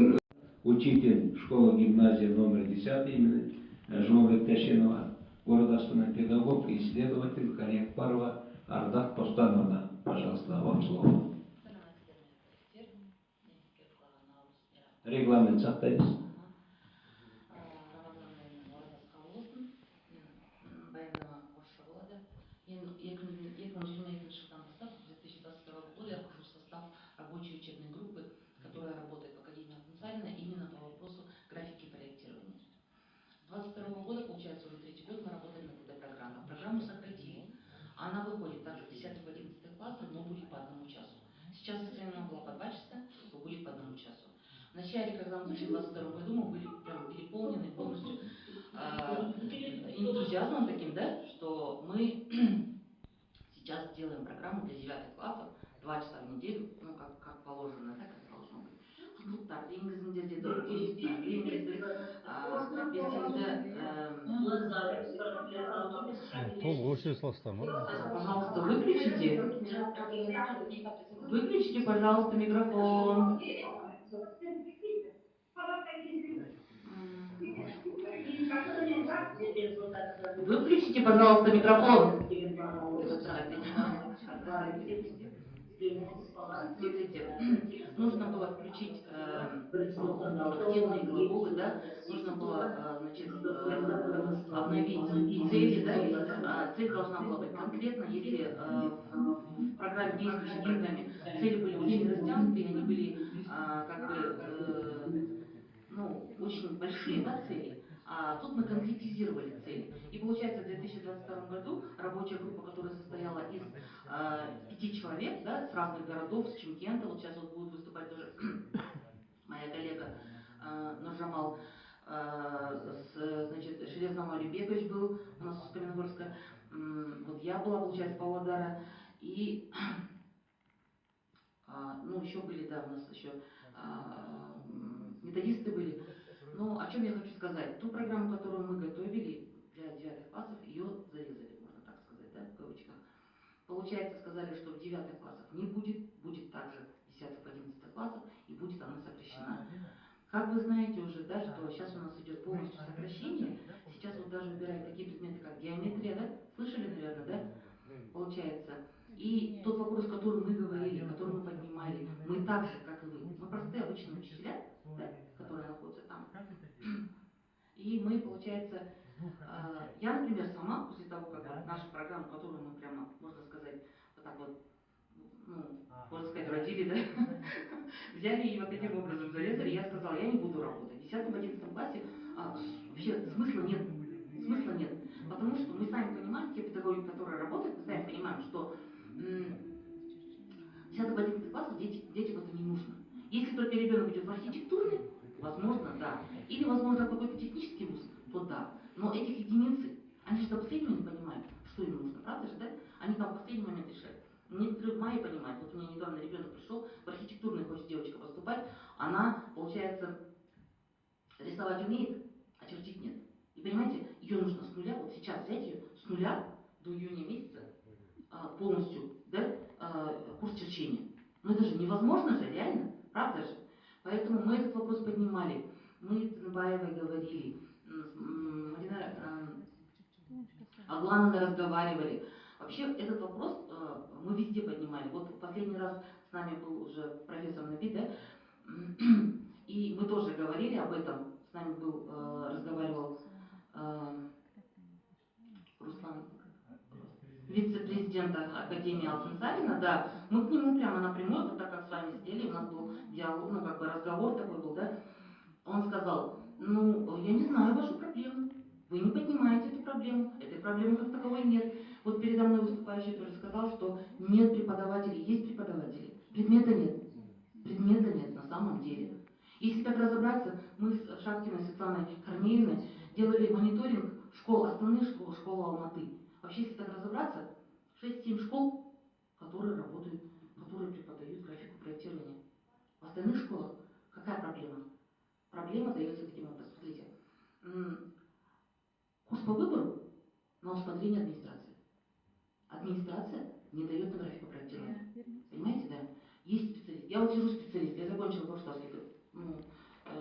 Учитель школы гимназия номер 10 имени Жумабек Тащенова, город Астана, педагог, исследователь Карьякпарова Ардак Постановна. Пожалуйста, вам слово. Регламент сақтаймыз. Рабочей учебной группы, которая работает в Академии Потенциально именно по вопросу графики проектирования. С 2022 года, получается, уже 3-й год мы работаем над этой программой. Программу сократили. Она выходит также в 10-11 классах, но будет по 1 часу. Сейчас, если она была по 2 часа, то будет по 1 часу. В начале, когда мы пришли в 2022 году, мы были прям переполнены полностью энтузиазмом таким, да, что мы сейчас делаем программу для 9 классов, 2 часа в неделю, ну, как положено, да, как должно быть. Құқықтарды енгізіңдер деді, пожалуйста, выключите, пожалуйста, микрофон. Выключите, пожалуйста, микрофон. Смотрите, нужно было включить активные глаголы, да, нужно было, значит, обновить цели, да, цель должна была быть конкретна, если в программе, действующей программе, цели были очень растянуты, и они были, как бы, ну, очень большие, да, цели, а тут мы конкретизировали цели. И получается, в 2022 году рабочая группа, которая состояла из 5 человек, да, с разных городов, с Чимкента, вот сейчас вот будет выступать тоже моя коллега Нуржамал, значит, Железного Алибекович был у нас с Каменогорска, вот я была, получается, с Павлодара, и ну, еще были, да, у нас еще методисты были. Но о чем я хочу сказать? Ту программу, которую мы готовили для 9 классов, ее зарезали, можно так сказать, да, в кавычках. Получается, сказали, что в 9 классах не будет, будет также 10-11 классов, и будет она сокращена. Как вы знаете уже, да, что сейчас у нас идет полностью сокращение, сейчас вот даже убирают такие предметы, как геометрия, да, слышали, наверное, да, получается. И тот вопрос, который мы говорили, который мы поднимали, мы так же, как и вы, мы простые обычные учителя, да, которые находятся там. И мы, получается, я, например, сама, после того, как вот нашу программу, которую мы прямо, можно сказать, вот так вот, ну, можно сказать, родили, да, взяли и вот таким образом зарезали, я сказала, я не буду работать. В 10-11 классе вообще смысла нет. Смысла нет. Потому что мы сами понимаем, те педагоги, которые работают, мы сами понимаем, что в 10-11 классах детям это не нужно. Если только ребенок идет в архитектурный, возможно, да. Или, возможно, какой-то технический вуз, то да. Но этих единицы, они же до последнего не понимают, что им нужно, правда же, да? Они там в последний момент решают. Некоторые в мае понимают. Вот у меня недавно ребенок пришел, в архитектурный хочет девочка поступать, она, получается, рисовать умеет, а чертить нет. И понимаете, ее нужно с нуля, вот сейчас взять ее с нуля до июня месяца полностью, да, курс черчения. Но это же невозможно же, реально, правда же? Поэтому мы этот вопрос поднимали. Мы с Тынбаевой говорили, Аглановой разговаривали. Вообще этот вопрос мы везде поднимали. Вот в последний раз с нами был уже профессор Наби, да, и мы тоже говорили об этом. С нами был, разговаривал Руслан, вице-президент Академии Алтынсарина, да. Мы к нему прямо напрямую, вот так как с вами сидели, у нас был диалог, ну как бы разговор такой был, да. Он сказал, ну, я не знаю вашу проблему. Вы не поднимаете эту проблему. Этой проблемы как таковой нет. Вот передо мной выступающий тоже сказал, что нет преподавателей, есть преподаватели. Предмета нет. Предмета нет на самом деле. Если так разобраться, мы с Шахтиной Светланой Корнеевной делали мониторинг школ, основных школ, школы Алматы. Вообще, если так разобраться, 6-7 школ, которые работают, которые преподают графику проектирования. В остальных школах какая проблема? Проблема дается таким образом. Смотрите, курс по выбору на усмотрение администрации. Администрация не дает на графику проектирования. Понимаете, да? Есть специалист. Я вот сижу специалист, я закончила Башкирский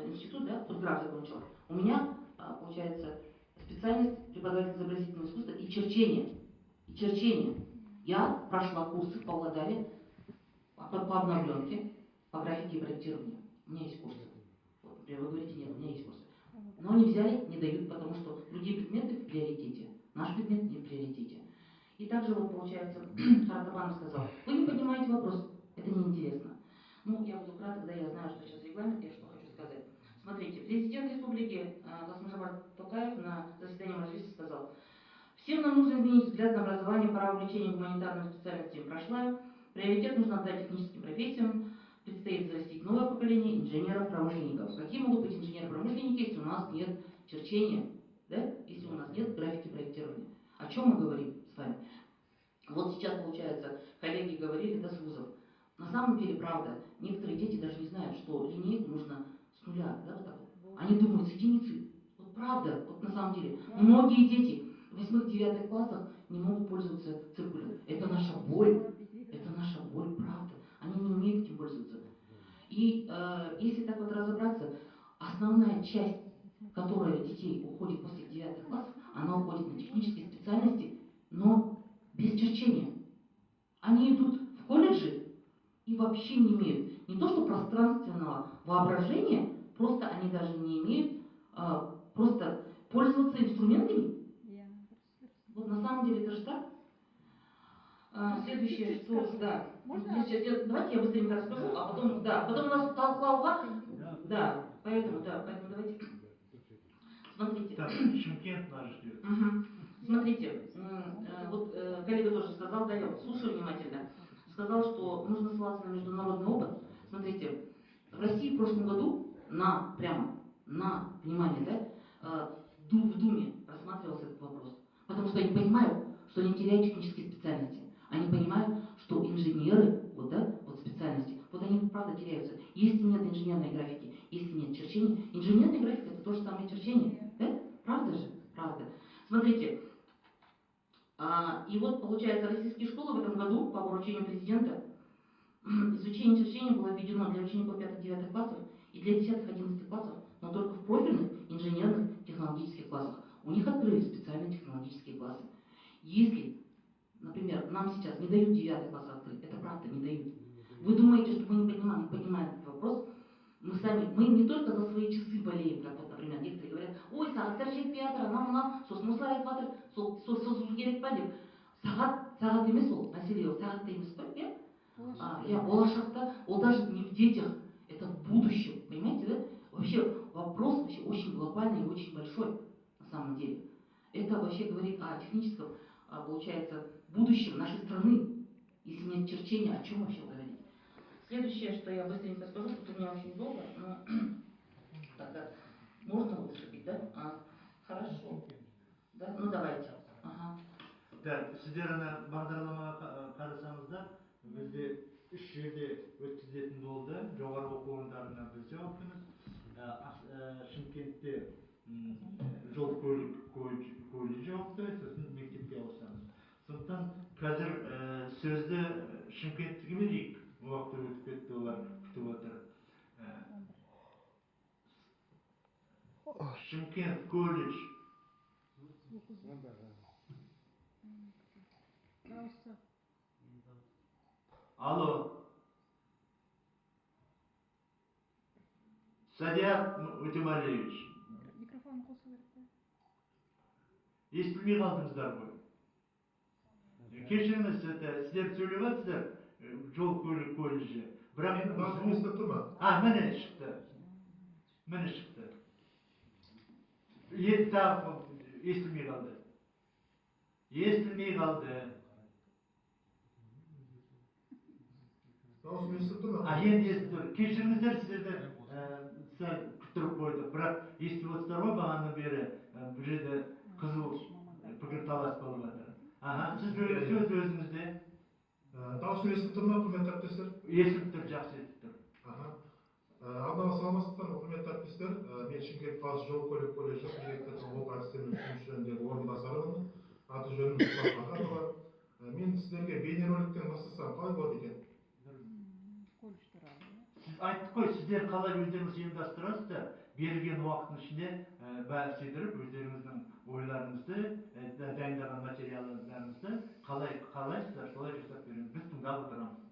институт, да, Курсграф закончила. У меня, получается, специальность преподаватель изобразительного искусства и черчение. И черчение. Я прошла курсы в Павлодаре по обновленке, по графике и проектированию. У меня есть курсы. Вот, например, вы говорите, нет, у меня есть курсы. Но они взяли, не дают, потому что другие предметы в приоритете. Наш предмет не в приоритете. И также вот получается, Харакабанов сказал, вы не поднимаете вопрос, это неинтересно. Ну, я буду кратко, да, я знаю, что сейчас регламент, я что хочу сказать. Смотрите, президент республики Касым-Жомарт Токаев на заседании Маджлиса сказал, всем нам нужно изменить взгляд на образование, пора увлечения гуманитарными специальностями прошла, приоритет нужно отдать техническим профессиям, предстоит взрастить новое поколение инженеров-промышленников. Какие могут быть инженеры-промышленники, если у нас нет черчения, да? Если у нас нет графики проектирования? О чем мы говорим с вами? Вот сейчас, получается, коллеги говорили, да, с вузов. На самом деле, правда, некоторые дети даже не знают, что линейку нужно с нуля, да, вот так вот. Они думают с единицы. Вот правда, вот на самом деле. Многие дети в 8-9 классах не могут пользоваться циркулем. Это наша боль. Это наша боль, правда. Они не умеют этим пользоваться. И если так вот разобраться, основная часть, которая детей уходит после 9 классов, она уходит на технические специальности, но без черчения. Они идут в колледжи, вообще не имеют не то что пространственного воображения, просто они даже не имеют просто пользоваться инструментами. Вот на самом деле это же так. Следующее, что, да, давайте я быстренько расскажу, а потом, да, потом у нас толклауга, да, поэтому давайте. Смотрите. Так, Шымкент нас ждет. Смотрите, вот коллега тоже сказал, да, я вот слушаю внимательно, сказал, что нужно ссылаться на международный опыт. Смотрите, в России в прошлом году прямо на внимание, да, в Думе рассматривался этот вопрос, потому что они понимают, что они теряют технические специальности. Они понимают, что инженеры, вот специальности, вот они правда теряются. Если нет инженерной графики, если нет черчения, инженерная графика это то же самое черчение, да? Правда же? Правда. Смотрите, и вот получается, российские школы в этом году по поручению президента изучение черчения было введено для учеников 5-9 классов и для 10-11 классов, но только в профильных инженерных технологических классах. У них открыли специальные технологические классы. Если, например, нам сейчас не дают 9 класс открыть, это правда не дают. Вы думаете, что мы не понимаем этот вопрос? Мы не только за свои часы болеем, как вот, например, некоторые говорят, ой, сағаттар жетпейатыр, анау сосын осылай айтып жатыр, созылу керек па деп. Сағат емес ол, мәселе ол сағатта емес қой, иә? Болашақта, ол даже не в детях, это в будущем, понимаете, да? Вообще вопрос вообще очень глобальный и очень большой, на самом деле. Это вообще говорит о техническом, получается, будущем нашей страны. Если нет черчения, о чем вообще говорить? Следующее, что я быстренько скажу, тут у меня очень долго, но тогда можно выступить, да? Хорошо. Да? Ну давайте. Ага. Так, сіздерді бағдарламаға қарасаңыздар, бізде 3 жерде өткізілетін болды. Жоғары оқу орындарына біз жауаптымыз. Шымкентте жол көлік колледжі жауапты, сосын мектепке ауысамыз. Сондықтан қазір сөзді Шымкенттігі ме дейік? Уақыты өтіп кетті, олар күтіп отыр. Шымкент колледж. Алло. Садиат Утемалевич. Микрофон қосу керек пе? Естілмей қалдыңыздар ғой. Кешіріңіз, сіздер сөйлеп жатсыздар, жол көлік колледжі. Бірақ дауысыңызды тұр ма? Міне шықты. Міне шықты. Естілмей қалды. Естілмей қалды. Дауысым естіп тұр ма? Енді естіп тұр. Кешіріңіздер, сіздерді сәл күттіріп қойдық. Бірақ естіп отырсыздар ғой, бағанадан бері бұл жерде қызу пікірталас болып жатыр. Сіз сөз өзіңізде. Дауысым естіп тұр ма, құрметті әріптестер? Естіп тұр, жақсы естіп тұр. Алдын саламатсыздар ма, құрметті әріптестер? Мен Шымкент қаласы жол көлік колледжі директорының оқу әдістемелік жұмыс жөніндегі орынбасарымын. Аты жөнім Мұстафа Махатова. Мен сіздерге бейнероликтен бастасам қалай болады екен? Айттық қой, сіздер қалай өздеріңіз ұйымдастырасыздар, берілген уақыттың ішінде бәсідіріп, өздеріңіздің ойларыңызды, дайындаған материалдарыңызды қалайсыздар, солай жасап береміз. Біз тыңдап отырамыз.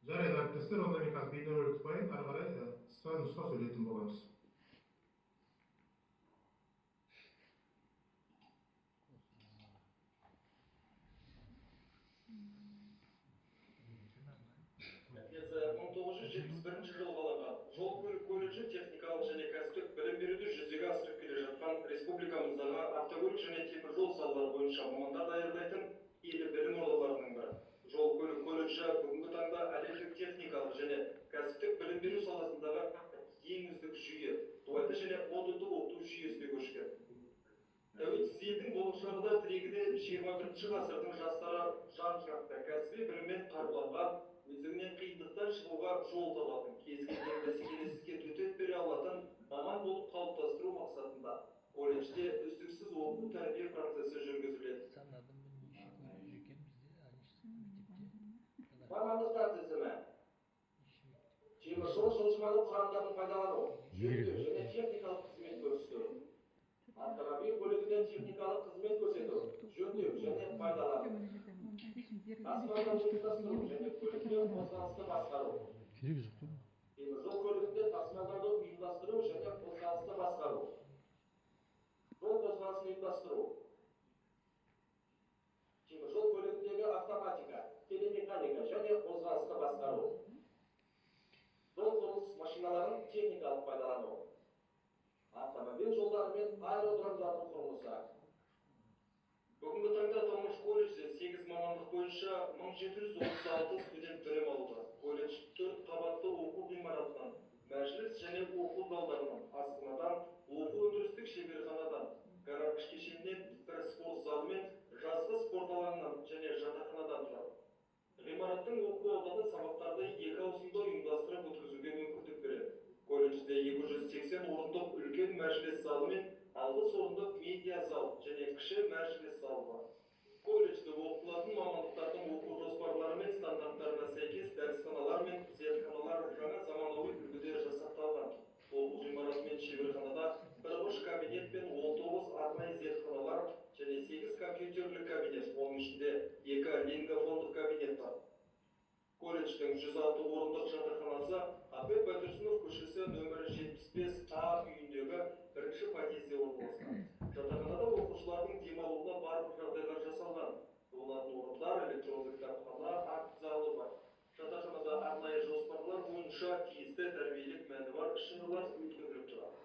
Жарайды әріптестер, онда мен қазір бейнеролик қояйын, ары қарай қысқа нұсқа сөйлейтін боламыз. жылғы алынған жол көлік колледжі техникалық және кәсіптік білім беруді жүзеге асырып келе жатқан республикамыздағы автокөлік және теміржол салалары бойынша мамандар даярлайтын елі білім ордаларының бірі. Жол көлік колледжі бүгінгі таңда әлемдік техникалық және кәсіптік білім беру саласындағы ең үздік жүйе, дуальды және модульді оқыту жүйесіне көшкен. Тәуелсіз елдің болашағында тірегіне 21 ғасырдың жастары жан-жақты кәсіби біліммен қаруланған, өздігінен қиындықтан шығуға жол табатын, кез келген бәсекелестікке төтеп бере алатын маман болып қалыптастыру мақсатында колледжде үздіксіз оқу тәрбие процесі жүргізіледі. Мамандықтар тізімі: теміржол жылжымалы құрамдарын пайдалану, жөндеу және техникалық қызмет көрсету. Автомобиль көлігінен техникалық қызмет көрсету, жөндеу және пайдалану. Тасымалдауды ұйымдастыру және көлікпен қозғалысты басқару. Керегі жоқ та. Теміржол көлігінде тасымалдауды ұйымдастыру және қозғалысты басқару. Жол қозғалысын ұйымдастыру. Теміржол көлігіндегі автоматика, телемеханика және қозғалысты басқару. Жол құрылыс машиналарын техникалық пайдалану. Автомобиль жолдары мен аэродромдардың құрылысы. Бүгінгі таңда Аталмыш колледжде 8 мамандық бойынша 1736 студент білім алуда. Колледж 4 қабатты оқу ғимаратынан, мәжіліс және оқу залдарынан, асханадан, оқу өндірістік шеберханадан, гараж кешенінен, бір спорт залы мен жазғы спорт алаңынан және жатақханадан тұрады. Ғимараттың оқу ауданы сабақтарды 2 ауысымда ұйымдастырып өткізуге мүмкіндік береді. Колледжде 280 орындық үлкен мәжіліс залы мен 60 орындық медиа зал және кіші мәжіліс залы бар. Колледжде оқытылатын мамандықтардың оқу жоспарлары мен стандарттарына сәйкес дәрісханалар мен зертханалар жаңа заманауи үлгіде жасақталған. Оқу ғимараты мен шеберханада 40 кабинет пен 19 арнайы зертханалар және 8 компьютерлік кабинет, оның ішінде 2 лингофондық кабинет бар. Колледждің 106 орындық жатақханасы Ахмет Байтұрсынов көшесі нөмірі 75А үйіндегі бірінші подъезде орналасқан. Жатақханада оқушылардың демалуына барлық жағдайлар жасалған. Болатын орындар, электронды кітапхана, акт залы бар. Жатақханада арнайы жоспарлар бойынша тиісті тәрбиелік мәні бар іс-шаралар өткізіліп тұрады.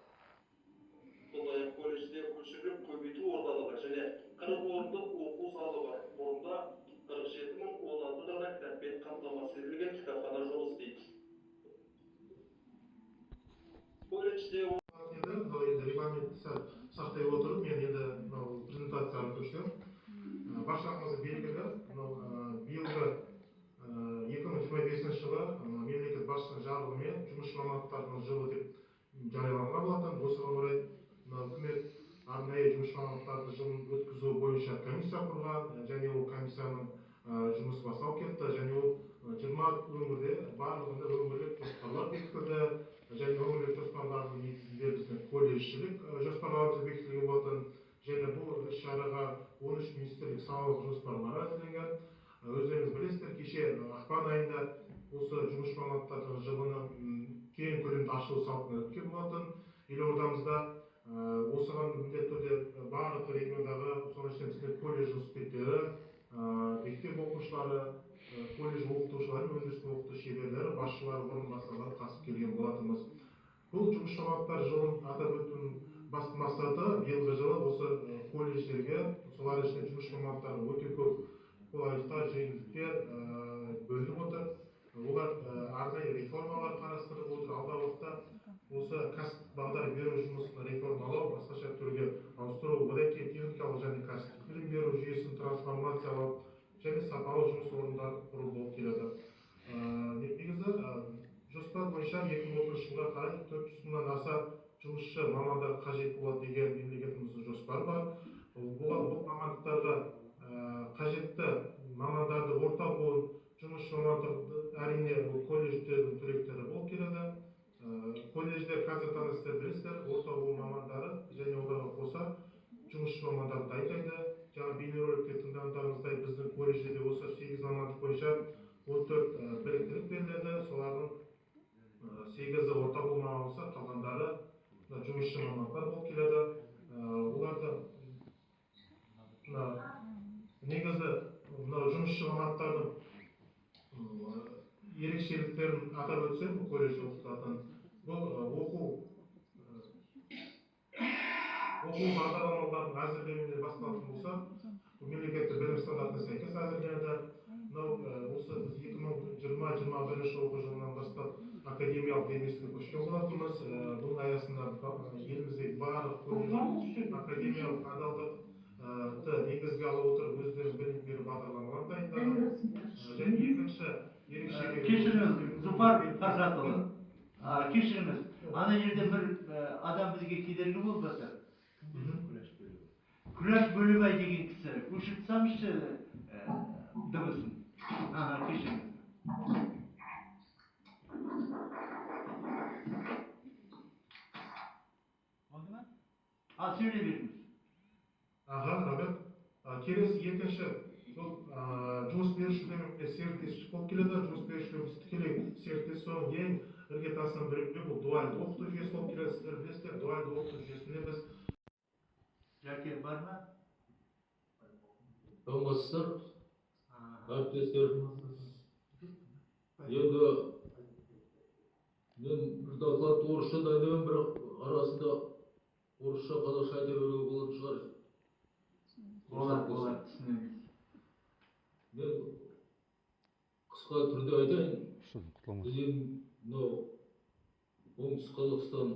Сондай-ақ колледжде көшіріп көбейту орталығы және 40 орындық оқу залы бар. Орында 47.016 дана кітаппен қамтамасыз етілген кітапхана жұмыс істейді. Колледжде регламентті сақтай отырып, мен енді презентацияны көштім. Баршаңызға белгілі, биылғы 2025 жылы мемлекет басшысының жарлығымен жұмысшы мамандықтарының жылы деп жарияланған болатын. Осыған орай үкімет арнайы жұмысшы мамандықтардың жылын өткізу бойынша комиссия құрған және ол комиссияның жұмысы басталып кетті және ол 20 өңірде барлығында өңірлік жоспарлар бекітілді және өңірлік жоспарлардың негізінде біздің колледжшілік жоспарларымыз бекітілген болатын және бұл іс-шараға 13 министрлік салалық жоспарлары әзірленген. Өздеріңіз білесіздер, кеше ақпан айында осы жұмысшы мамандықтардың жылының кең көлемді ашылу салтанаты өткен болатын. Елордамызда осыған міндетті түрде барлық региондағы, соның ішінде біздің колледж университеттері, мектеп оқушылары, колледж оқытушылары, өндірістік оқыту шеберлері, басшылары, орынбасарлары қатысып келген болатынбыз. Бұл жұмысшы мамандықтар жылын атап өтудің басты мақсаты биылғы жылы осы колледждерге, солар ішінде жұмысшы мамандықтарға өте көп қолайлықтар, жеңілдіктер бөлініп отыр. Олар арнайы реформалар қарастырып отыр. Алдағы уақытта осы кәсіптік бағдар беру жұмысын реформалау, басқаша түрге ауыстыру, одан кейін техникалық және кәсіптік білім беру жүйесін трансформациялау және сапалы жұмыс орындарын құру болып келеді. Негізі жоспар бойынша 2030 жылға қарай 400 мыңнан аса жұмысшы мамандар қажет болады деген мемлекетіміздің жоспары бар. Бұл мамандықтарға қажетті мамандарды орта буын жұмысшы мамандығы әрине колледждердің түлектері болып келеді. Колледжде қазір таныстырып білесіздер, орта буын мамандары және оларға қоса жұмысшы мамандарды дайындайды. Жаңа бейнероликте тыңдағандарыңыздай біздің колледжде осы 8 мамандық бойынша 14 біліктілік беріледі. Солардың 8-і орта буын мамандығы болса, қалғандары жұмысшы мамандар болып келеді. Оларды негізі жұмысшы мамандықтардың ерекшеліктерін атап өтсем, колледжде оқытылатын бұл оқу бағдарламаларын әзірлеуіне басталатын болса, мемлекеттік білім стандартына сәйкес әзірленеді. Осы 2020-2021 оқу жылынан бастап академиялық еместікке көшкен болатынбыз. Бұл аясында еліміздегі барлық колледж академиялық адалдықты негізге алып отырып өздерінің білім беру бағдарламаларын дайындаған. Және екінші ерекшелігі кешіріңіз, Зұфар Фархатұлы, кешіріңіз, ана жерде бір адам бізге кедергі болып жатыр. Күләш Бөлебай деген кісі, көшіріп салыңызшы дыбысын. Кешіріңіз. Сөйлей беріңіз. Рахмет. Келесі екінші жұмыс берушілермен серіктестік болып келеді. Жұмыс берушілеріміз тікелей серіктес соң іргетасының бірігуі бұл дуальды оқыту жүйесі болып келеді. Сіздер білесіздер, дуальды оқыту жүйесінде біз Жәке бар ма? Саламатсыздар, әріптестер. Енді мен бір докладты орысша дайындаймын, бірақ арасында орысша қазақша айта беруге болатын шығар. Болады, түсінеміз. Мен қысқа түрде айтайын. Біз енді мынау оңтүстік Қазақстан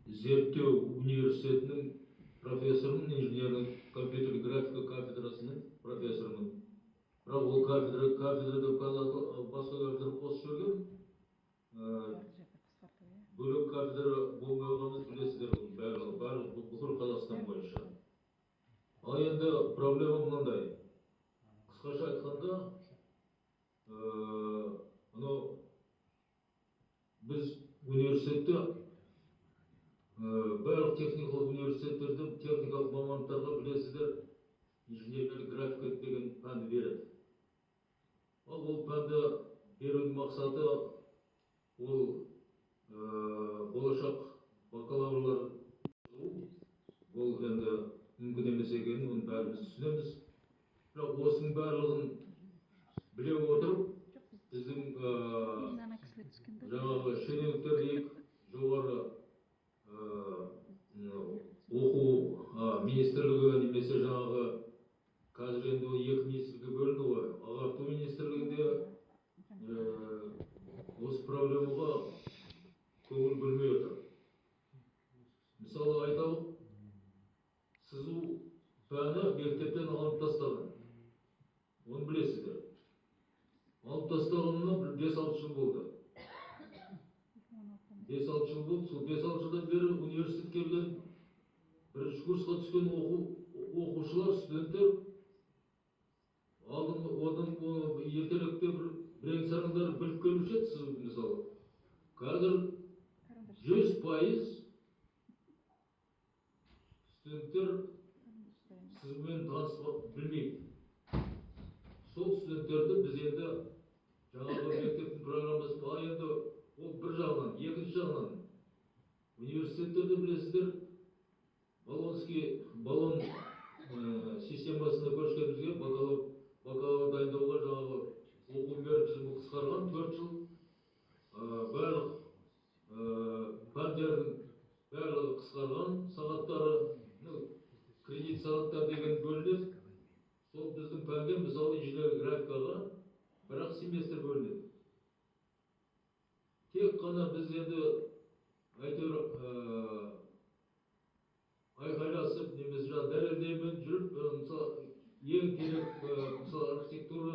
зерттеу университетінің профессорымын, инженерлік компьютерлік графика кафедрасының профессорымын. Бірақ ол кафедрада басқа кафедра қосып жүрген. Бөлек кафедра болмай қалғанын білесіздер, бәрі бүкіл Қазақстан бойынша. Ал енді проблема мынандай. Қысқаша айтқанда, біз университетте барлық техникалық университеттерде техникалық мамандықтарға білесіздер, инженерлік графика деген пәнді береді. Ол пәнді берудің мақсаты ол болашақ бакалаврлар ол енді мүмкін емес екенін оны бәріміз түсінеміз. Бірақ осының барлығын біле отырып, біздің жаңағы шенеуніктер дейік, жоғары оқу министрлігі немесе жаңағы қазір енді екі министрлікке бөлінді ғой. Ағарту министрлігінде осы проблемаға көңіл бөлмей отыр. Мысалы айталық, сызу пәні мектептен алып тастаған. Оны білесіздер. Алып тастағанына 5-6 жыл болды. 5-6 жыл болды. Сол 5-6 жылдан бері университет келген, бірінші курсқа түскен оқушылар, студенттер одан ертеректе бірең-сараңдар біліп келуші еді сіз мысалы. Қазір 100% студенттер сізбен танысып білмейді. Сол студенттерді біз енді жаңағы мектептің программасын енді ол бір жағынан, екінші жағынан университеттерді білесіздер, баллон системасына көшкенімізге бакалавр дайындауға жаңағы оқу мерзімі қысқарған 4 жыл. Барлық пәндердің барлығы қысқарған, сағаттары, кредит сағаттар деген бөлінеді. Сол біздің пәнге, мысалы инженерлік графикаға бірақ семестр бөлінеді. Тек қана біз енді әйтеуір айқайласып, немесе дәлелдеумен жүріп, мысалы ең керек мысалы архитектура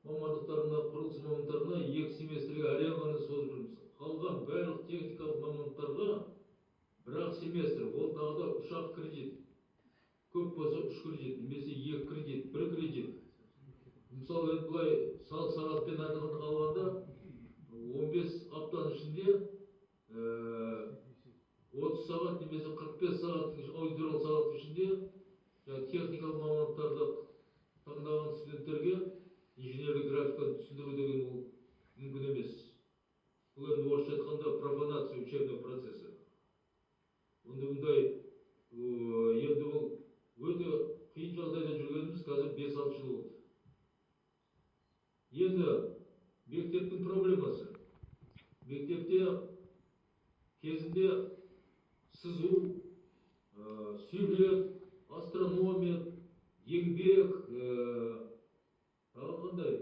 мамандықтарына, құрылыс мамандықтарына 2 семестрге әрең ғана созып жүрміз. Қалған барлық техникалық мамандықтарға бірақ семестр, ол тағы да ұшақ кредит. Көп болса 3 кредит, немесе 2 кредит, 1 кредит. Мысалы бұлай сағатпен алғанда 15 аптаның ішінде 30 сағат немесе 45 сағат аудиториялық сағаттың ішінде техникалық мамандықтарды таңдаған студенттерге инженерлік графиканы түсіндіру деген ол мүмкін емес. Бұл енді орысша айтқанда профанация учебного процесса. Ондай енді бұл өте қиын жағдайда жүргеніміз қазір 5-6 жыл болды. Енді мектептің проблемасы. Мектепте кезінде сызу, сүйрек, астрономия, еңбек, қандай.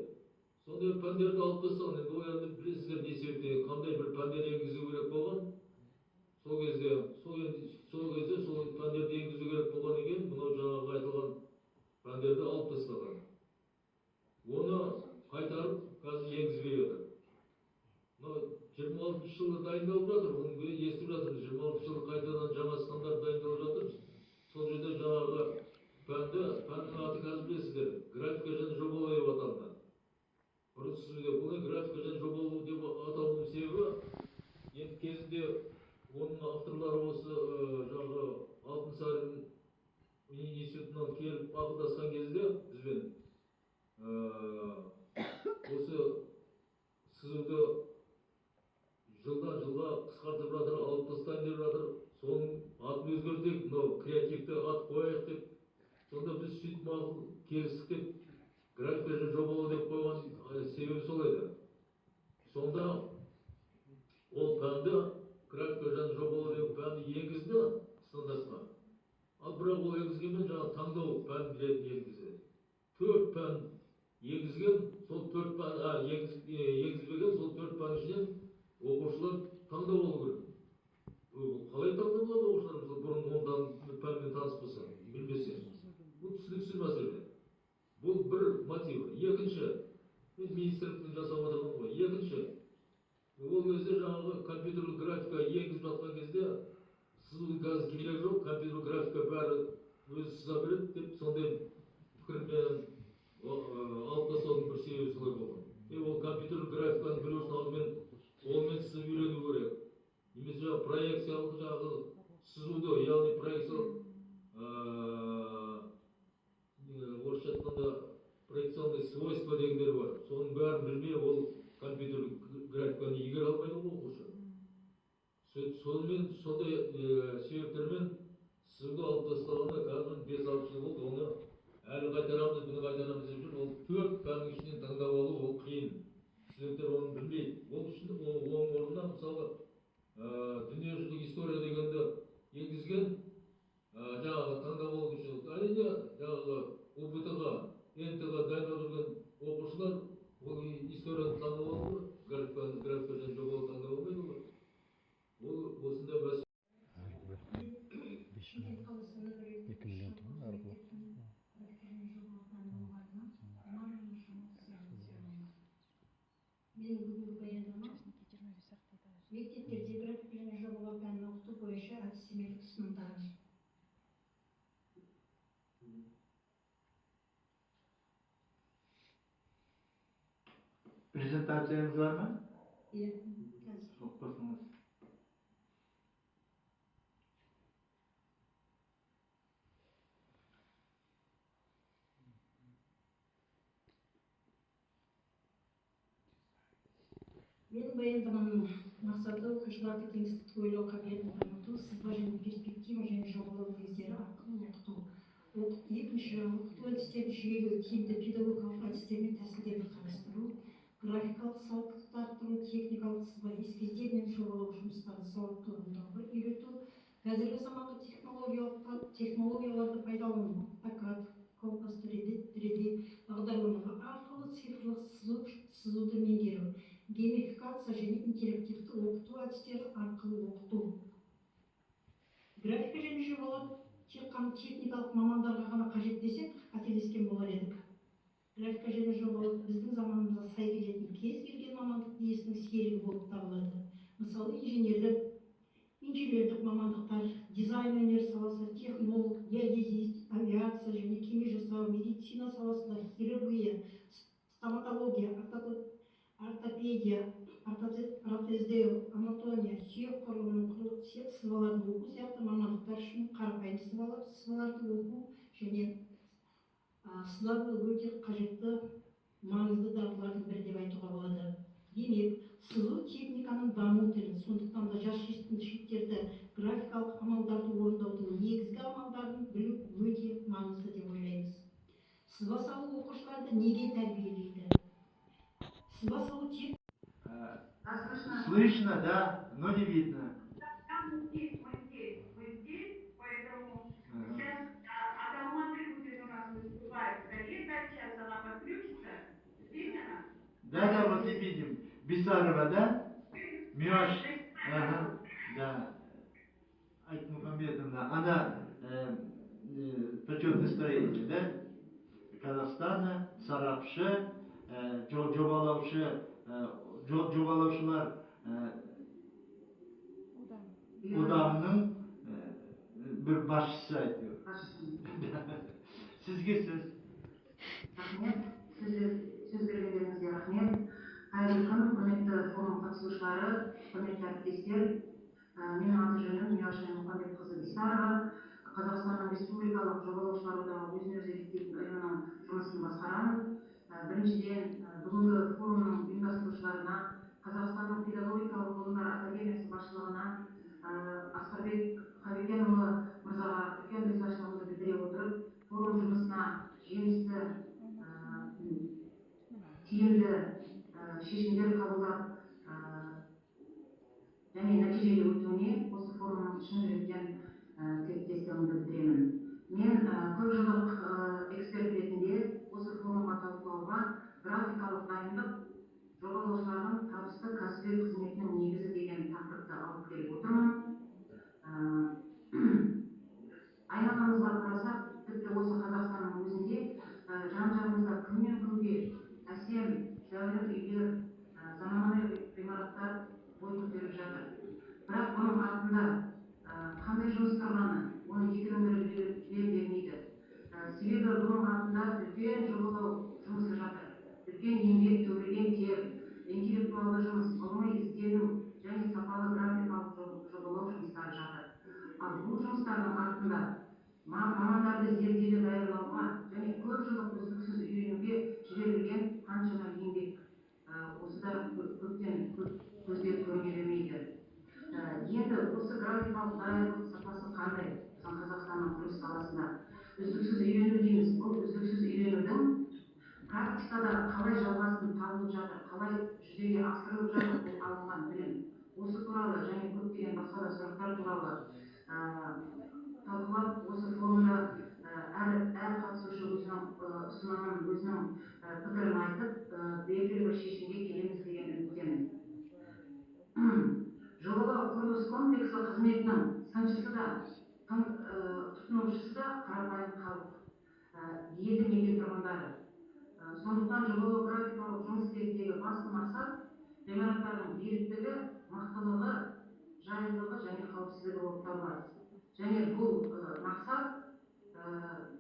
Сондай пәндерді алып тастаған. Енді ол білесіздер не себептен қандай бір пәндер енгізу керек болған. Сол кезде сол пәндерді енгізу керек болған екен, мынау жаңағы айтылған пәндерді алып тастаған. Оны қайтарып, қазір енгізбей отыр. 26 жылы дайындалып жатыр, оны естіп жатырмыз. 26 жылы қайтадан жаңа стандарт дайындалып жатыр. Сол жерде жаңағы пәннің аты қазір білесіздер, графика және жобалау деп аталынады. Бұл графика және жобалау деп аталуының себебі, енді кезінде оның авторлары осы жаңағы Алтынсарин институтынан келіп ақылдасқан кезде бізбен осы сол 4 пән енгізбеген сол 4 пән ішінен оқушылар таңдап алу керек. Қалай таңдап алады оқушылар мысалы бұрын ондан пәнмен таныспаса, білмесе? Бұл түсініксіз мәселе. Бұл бір мотив. Екінші, мен министрліктің жасап отырған ғой. Екінші, ол кезде жаңағы компьютерлік графика енгізіп жатқан кезде сызудың қазір керек жоқ, компьютерлік графика бәрі өзі сыза береді деп сондай пікірмен алып тастаудың бір себебі солай болған. Ол компьютерлік графиканы білу үшін алдымен онымен сызып үйрену керек. Немесе проекциялық жағы сызуды, яғни проекциялық орысша айтқанда проекционный свойства дегендер бар. Соның бәрін білмей ол компьютерлік графиканы игере алмайды ол оқушы. Сонымен сондай себептермен сызуды алып тастағанда қазір 5-6 жыл болды, оны әлі қайтарамыз, бұны қайтарамыз деп жүр. Ол 4 пәннің ішінен таңдап алу ол қиын. Студенттер оны білмейді. Ол үшін оның орнына мысалы дүниежүзілік история дегенді енгізген жаңағы таңдап алу үшін. Әрине жаңағы УБТ-ға, НТ-ға дайындап жүрген оқушылар ол историяны таңдап алу, графика және жобаны таңдап алмайды олар. Ол осындай мәселе. 2 миллион тонна арқылы. Менің бүгінгі баяндамам мектептерде графика және жобалау пәнін оқыту бойынша әдістемелік ұсынымдар. Презентацияңыз бар ма? Иә, қазір. Қосыңыз. Менің баяндамамның мақсаты оқушыларды кеңістікті ойлау қабілетін дамыту, сызба және перспектива және жобалау негіздері арқылы оқыту. Екінші, оқыту әдістерін жүйелеу, тиімді педагогикалық әдістер мен тәсілдерді қарастыру, графикалық сауаттылықты арттыру, техникалық сызба эскиздер мен жобалау жұмыстарын сауатты орындауға үйрету, қазіргі заманғы технологияларды пайдалану, AutoCAD, Compass 3D бағдарламалар арқылы цифрлық сызуды меңгеру, геймификация және интерактивті оқыту әдістері арқылы оқыту. Графика және жобалау тек қана техникалық мамандарға ғана қажет десек, қателескен болар едік. Графика және жобалау біздің заманымызға сай келетін кез келген мамандық иесінің серігі болып табылады. Мысалы, инженерлік мамандықтар, дизайн өнер саласы, технолог, геодезист, авиация және кеме жасау, медицина саласында хирургия, стоматология, ортопедия, протездеу, анатомия, сүйек құрылымының сызбаларын оқу сияқты мамандықтар үшін қарапайым сызбаларды оқу және сызба білу өте қажетті маңызды дағдылардың бірі деп айтуға болады. Демек, сызу техниканың даму тілі, сондықтан да жас жеткіншектерді графикалық амалдарды орындаудың негізгі амалдарын білу өте маңызды деп ойлаймыз. Сызба салу оқушыларды неге тәрбиелейді? Сызба салу тек... Слышно, да, но не видно. Мы здесь, поэтому сейчас Аталма Трибутин у нас выступает. Где-то сейчас она подключится. Здесь она? Да, вот и видим. Бисарова, да? Миош. Ага, да. Айтмухамедовна, она почетный строитель, да? Казахстана, сарапшы, жобалаушылар одағының бір басшысы айтıyor. Сізге сөз. Рахмет, сөз бергендеріңізге рахмет. Қайырлы күн, құрметті форум қатысушылары, құрметті әріптестер. Менің аты жөнім Миошина Мұхамбетқызы Бисарова. Қазақстанның Республикалық жобалаушылар одағы өзін өзі реттейтін ұйымының жұмысын басқарамын. Біріншіден, бүгінгі форумның ұйымдастырушыларына, Қазақстанның педагогикалық ғылымдар академиясы басшылығына, Асқарбек Хабекенұлы мырзаға үлкен ризашылығымды білдіре отырып, форум жұмысына жемісті, тиімді шешімдер қабылдап және нәтижелі өтуіне осы форумның шын жүректен тілектестігімді білдіремін. Мен көп жылдық эксперт ретінде осы форумға талқылауға графика кәсіби қызметінің негізі деген тақырыпты алып келіп отырмын. Айналамызға қарасақ, тіпті осы Қазақстанның өзінде жан-жағымызда күннен күнге әсем, зәулім үйлер, заманауи ғимараттар бой көтеріп жатыр. Бірақ бұның артында қандай жұмыс тұрғаны, оны екінің бірі біле бермейді. Себебі бұның артында үлкен жобалау жұмысы жатыр. Үлкен еңбек, төгілген тер, интеллектуалды жұмыс, ғылыми іздену және сапалы графикалық жобалау жұмыстары жатыр. Ал бұл жұмыстардың артында мамандарды зерделеп даярлауға және көп жылдық үздіксіз үйренуге жіберілген қаншама еңбек осы да көптен көзге көріне бермейді. Енді осы графикалық даярлық сапасы қандай біздің Қазақстанның құрылыс саласында? Үздіксіз үйрену дейміз. Бұл үздіксіз үйренудің практикада қалай жалғасын табылып жатыр, қалай жүзеге асырылып жатыр бұл алынған білім. Осы туралы және көптеген басқа да сұрақтар туралы талқылап, осы форумда әр қатысушы өзінің ұсынымын, өзінің пікірін айтып, белгілі бір шешімге келеміз деген үміттемін. Жобалау құрылыс комплексі қызметінің сыншысы да, тұтынушысы да қарапайым халық, елді мекен тұрғындары. Сондықтан жобалау графикалық жұмыс кезіндегі басты мақсат ғимараттардың беріктігі, мықтылығы, жайлылығы және қауіпсіздігі болып табылады. Және бұл мақсат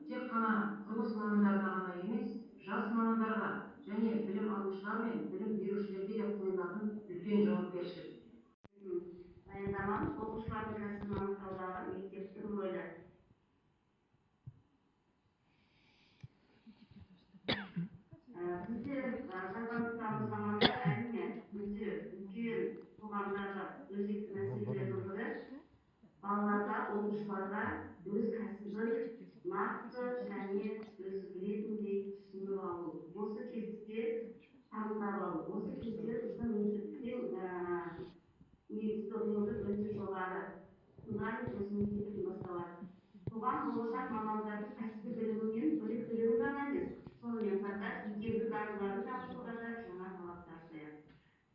тек қана құрылыс мамандарына ғана емес, жас мамандарға және білім алушылар мен білім берушілерге де қойылатын үлкен жауапкершілік. Дайындамам оқушылардың кәсібін анықтаудағы мектептің рөлі. Бізде Қазақстан заманында әрине өте үлкен қоғамдағы өзекті мәселелердің бірі балаларға, оқушыларға өз кәсібін нақты және өзі білетіндей түсініп алу. Осы кезде таңдап алу. Осы кезде біздің мектептің негізгі орны өте жоғары. Бұдан өз мектептен басталады. Бұған болашақ мамандардың кәсіби білімі мен біліктілігі ғана емес, сонымен қатар икемді дағдыларын дамытуға да жаңа талаптар қояды.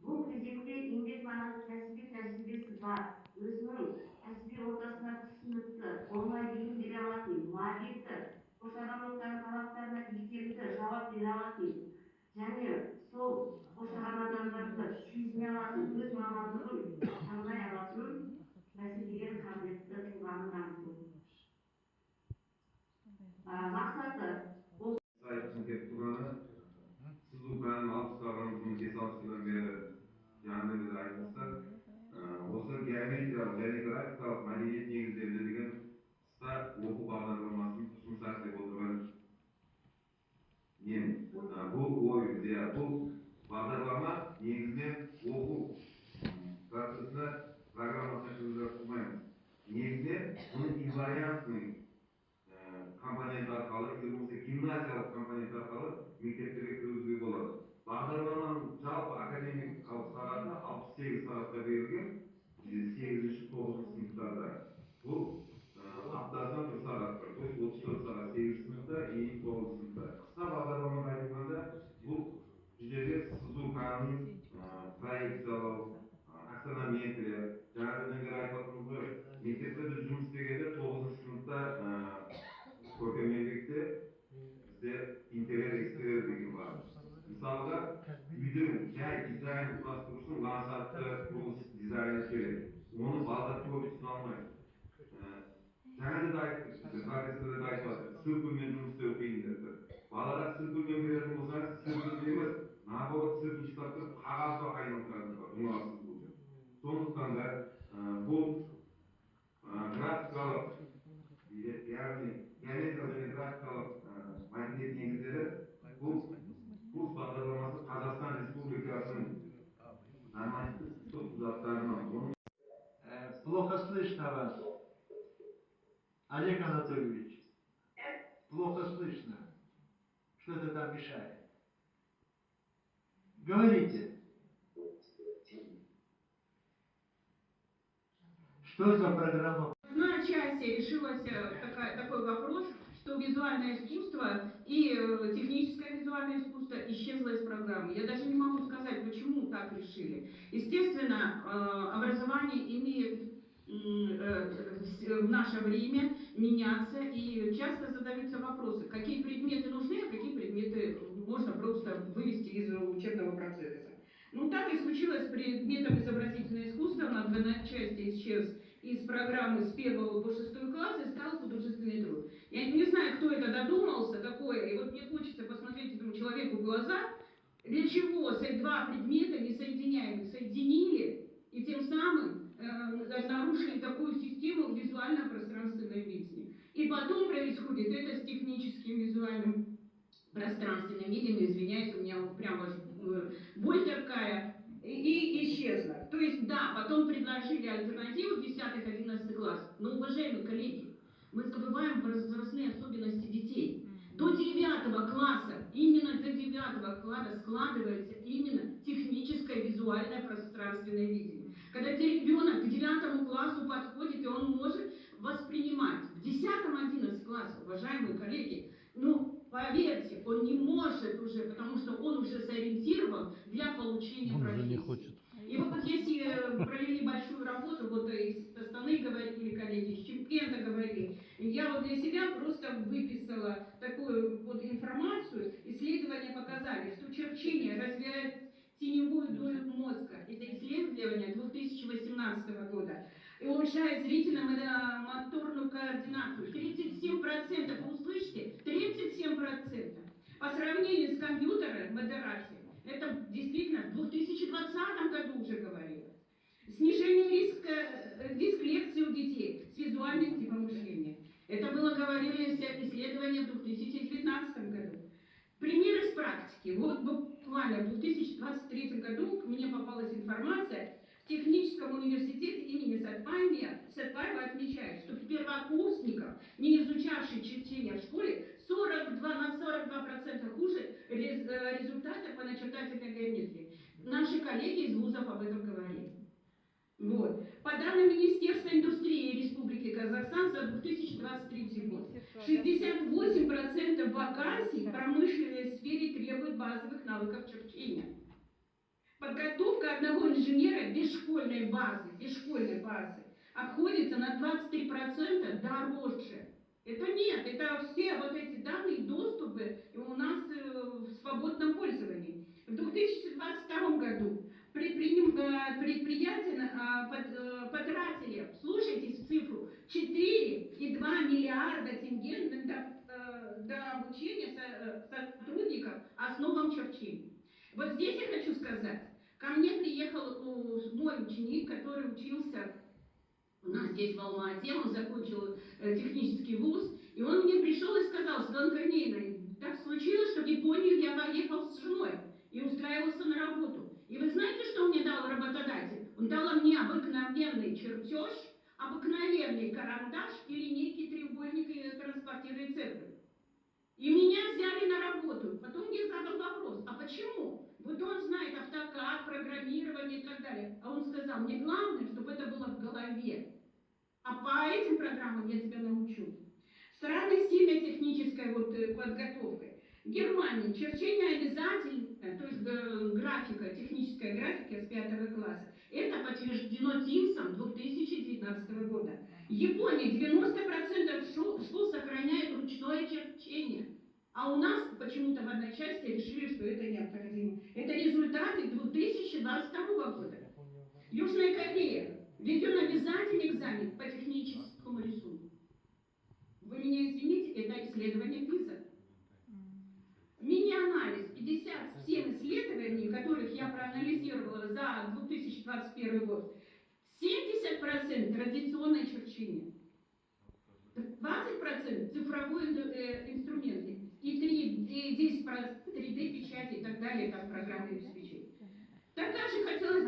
Бұл кезеңде еңбек маманы кәсіби тәжірибесі бар, өзінің кәсіби ортасына түсінікті, оңай бейім бере алатын, мобильді, қоршаған ортаның талаптарына икемді жауап бере алатын және сол қоршаған адамдарды сезіне алатын, өз мамандығын таңдай алатын бәсекеге қабілетті тұлғаны дамыту. Мақсаты бұл Sayın Kur'an'ı siz bu benim alışlarımızın esasından beri yanımızda aytmışlar. Осы geometriyal және grafikалық мәдениет негіздерінде деген қысқа оқу бағдарламасын ұсынсақ деп отырған мен. Бұл ой, бұл бағдарлама негізінен оқу процесіне программасына кіргізілмейміз. Негізінен бұның инвариантының компонент арқылы, гимназиялық компонент арқылы мектептерге кіргізуге болады. Бағдарламаның жалпы академикалық сағаты 68 сағатқа берілген 8-9 сыныптарда. Бұл аптасына 1 сағат бар. То есть 34 сағат 8 сыныпта и 9 сыныпта. Қысқа бағдарламаға айтылғанда бұл жүзеге сызу пәнін, проекциялау, аксонометрия, жаңадан бері айтылатынымыз ғой. Мектепте біз жұмыс істегенде 9 сыныпта көркемдікте бізде интерьер экстерьер деген бар. Мысалға, үйдің жай дизайн құрастырушының ландшафты құрылыс дизайны керек. Оны балалар көбі түсіне алмайды. Жаңа да айттық, профессорлар да айтады, циркульмен жұмыс істеу қиын деп. Балаларға циркульмен беретін болсаңыз, циркуль емес, наоборот циркуль шығарып қағазға айналдыратын бар, ұңғасыз бұл. Сондықтан да бұл графикалық, яғни геометриялық және графикалық мәдениет негіздері бұл курс бағдарламасы Қазақстан Республикасының нормативтік құжаттарынан. Плохо слышно вас, Олег Анатольевич. Плохо слышно. Что-то там мешает. Говорите. Что за программа? В одной части решилось такой вопрос, что что визуальное искусство и техническое визуальное искусство исчезло из программы. Я даже не могу сказать, почему так решили. Естественно, образование имеет в наше время меняться, и часто задаются вопросы, какие предметы нужны, а какие предметы можно просто вывести из учебного процесса. Ну так и случилось с предметом изобразительное искусство, он в одночасье исчез из программы с 1 по 6 класс и стал художественный труд. Я не знаю, кто это додумался такое, и вот мне хочется посмотреть этому человеку в глаза, для чего два предмета несоединяемых соединили, и тем самым нарушили такую систему визуально-пространственной видения. И потом происходит это с техническим визуальным пространственным видением, извиняюсь, у меня прямо боль такая, и исчезла. То есть, да, потом предложили альтернативу в 10-11 класс. Но, уважаемые коллеги, мы забываем возрастные особенности детей. До 9 класса, именно до 9 класса складывается именно техническое визуальное пространственное видение. Когда ребенок к 9 классу подходит, и он может воспринимать. В 10-11 классе, уважаемые коллеги, ну, поверьте, он не может уже, потому что он уже сориентирован для получения профессии. Он уже не хочет. И вот если провели большую работу, вот из Астаны говорили коллеги, из Чемпента говорили, я вот для себя просто выписала такую вот информацию, исследования показали, что черчение развивает теневую долю мозга. Это исследование 2018 года. И улучшает зрительно-моторную координацию. 37%, вы услышите, 37%. По сравнению с компьютером, модерацией, это действительно в 2020 году уже говорилось. Снижение риска дислекции у детей с визуальным типом мышления. Это было говорили исследование в 2019 году. Пример из практики. Вот буквально в 2023 году мне попалась информация, в техническом университете имени Сатпаева отмечает, что первокурсников, не изучавших чтение в школе, 42% хуже результатов по начертательной геометрии. Наши коллеги из вузов об этом говорили. Вот. По данным Министерства индустрии Республики Казахстан за 2023 год, 68% вакансий в промышленной сфере требуют базовых навыков черчения. Подготовка одного инженера без школьной базы обходится на 23% дороже. Это нет, это все вот эти данные, доступы у нас в свободном пользовании. В 2022 году предприятия потратили, слушайте цифру, 4,2 миллиарда тенге до обучения сотрудников основам черчения. Вот здесь я хочу сказать, ко мне приехал мой ученик, который учился у нас здесь в Алма-Ате, он закончил технический вуз, и он мне пришел и сказал: Светлана Корнеевна, так случилось, что в Японию я поехал с женой и устраивался на работу. И вы знаете, что мне дал работодатель? Он дал мне обыкновенный чертеж, обыкновенный карандаш и линейки, треугольник и транспортир и цепи. И меня взяли на работу. Потом мне задал вопрос: а почему? Вот он знает автокад, программирование и так далее. А он сказал: мне главное, чтобы это было в голове. А по этим программам я тебя научу. Страны с сильной технической подготовкой. Германия, черчение обязательно, то есть графика, техническая графика с 5 класса. Это подтверждено ТИМСом 2019 года. Япония, 90% школ сохраняет ручное черчение. А у нас почему-то в одночасье решили, что это необходимо. Это результаты 2022 года. Южная Корея. Введен обязательный экзамен по техническому рисунку. Вы меня извините, это исследование ПИЗа. Мини-анализ. 57 исследований, которых я проанализировала за 2021 год. 70% традиционное черчение. 20% цифровые инструменты. И 10% 3D печати и так далее, как программное обеспечение. Также хотелось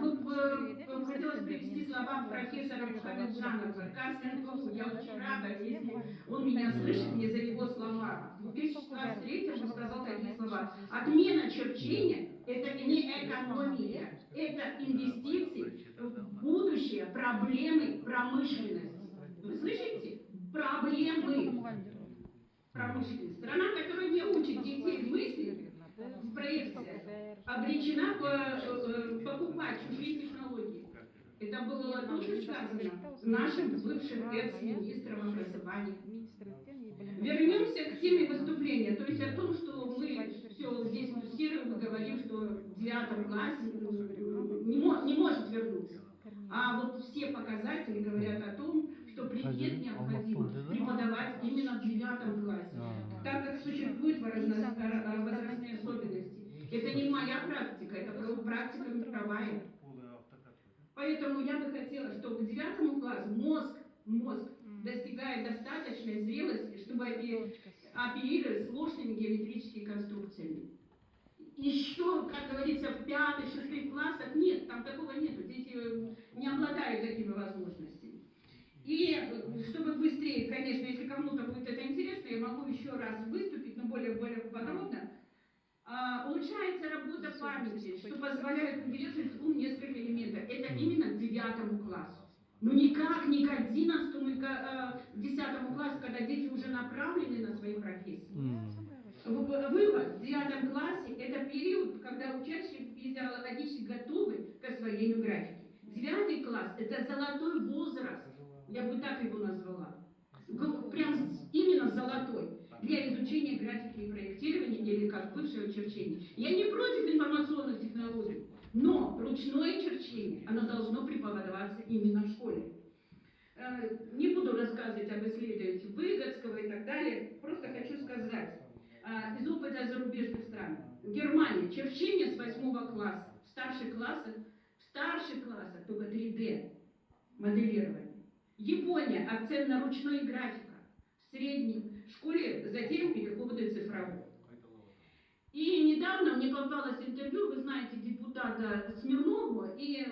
привести слова профессора Мухамеджанова, КСНКУ. Я очень рада, если он меня слышит, мне за его слова. В 2023 он сказал такие слова: отмена черчения – это не экономия, это инвестиции в будущее, проблемы промышленности. Вы слышите? Проблемы. промышленность. Страна, которая не учит детей мысли в проекциях, обречена покупать чужие технологии. Это было тоже сказано нашим бывшим экс-министром образования. Вернемся к теме выступления, то есть о том, что мы все здесь муссируем и говорим, что в 9 классе не может вернуться. А вот все показатели говорят о том, что предмет необходимо преподавать именно в 9 классе, так как существуют возрастные особенности. Это не моя практика, это практика мировая. Поэтому я бы хотела, чтобы к 9 классу мозг достигает достаточной зрелости, чтобы оперировать сложными геометрическими конструкциями. Еще, как говорится, в 5-6 классах нет, там такого нет, дети не обладают такими возможностями. И чтобы быстрее, конечно, если кому-то будет это интересно, я могу еще раз выступить, но более подробно. Улучшается работа памяти, что позволяет удерживать ум несколько элементов. Это именно к 9 классу. Ну никак не к 11 и к 10 классу, когда дети уже направлены на свои профессии. Вывод в 9 классе – это период, когда учащиеся физиологически готовы к освоению графики. 9 класс – это золотой возраст, я бы так его назвала. Прям именно золотой для изучения графики и проектирования, или как бывшего черчения. Я не против информационных технологий, но ручное черчение, оно должно преподаваться именно в школе. Не буду рассказывать об исследовании Выгодского и так далее, просто хочу сказать из опыта зарубежных стран. Германия, черчение с 8 класса, в старших классах только 3D моделирование. Япония, акцент на ручной графика. В средней школе затем переходы цифровой. И недавно мне попалось интервью, вы знаете, депутата Смирнову, и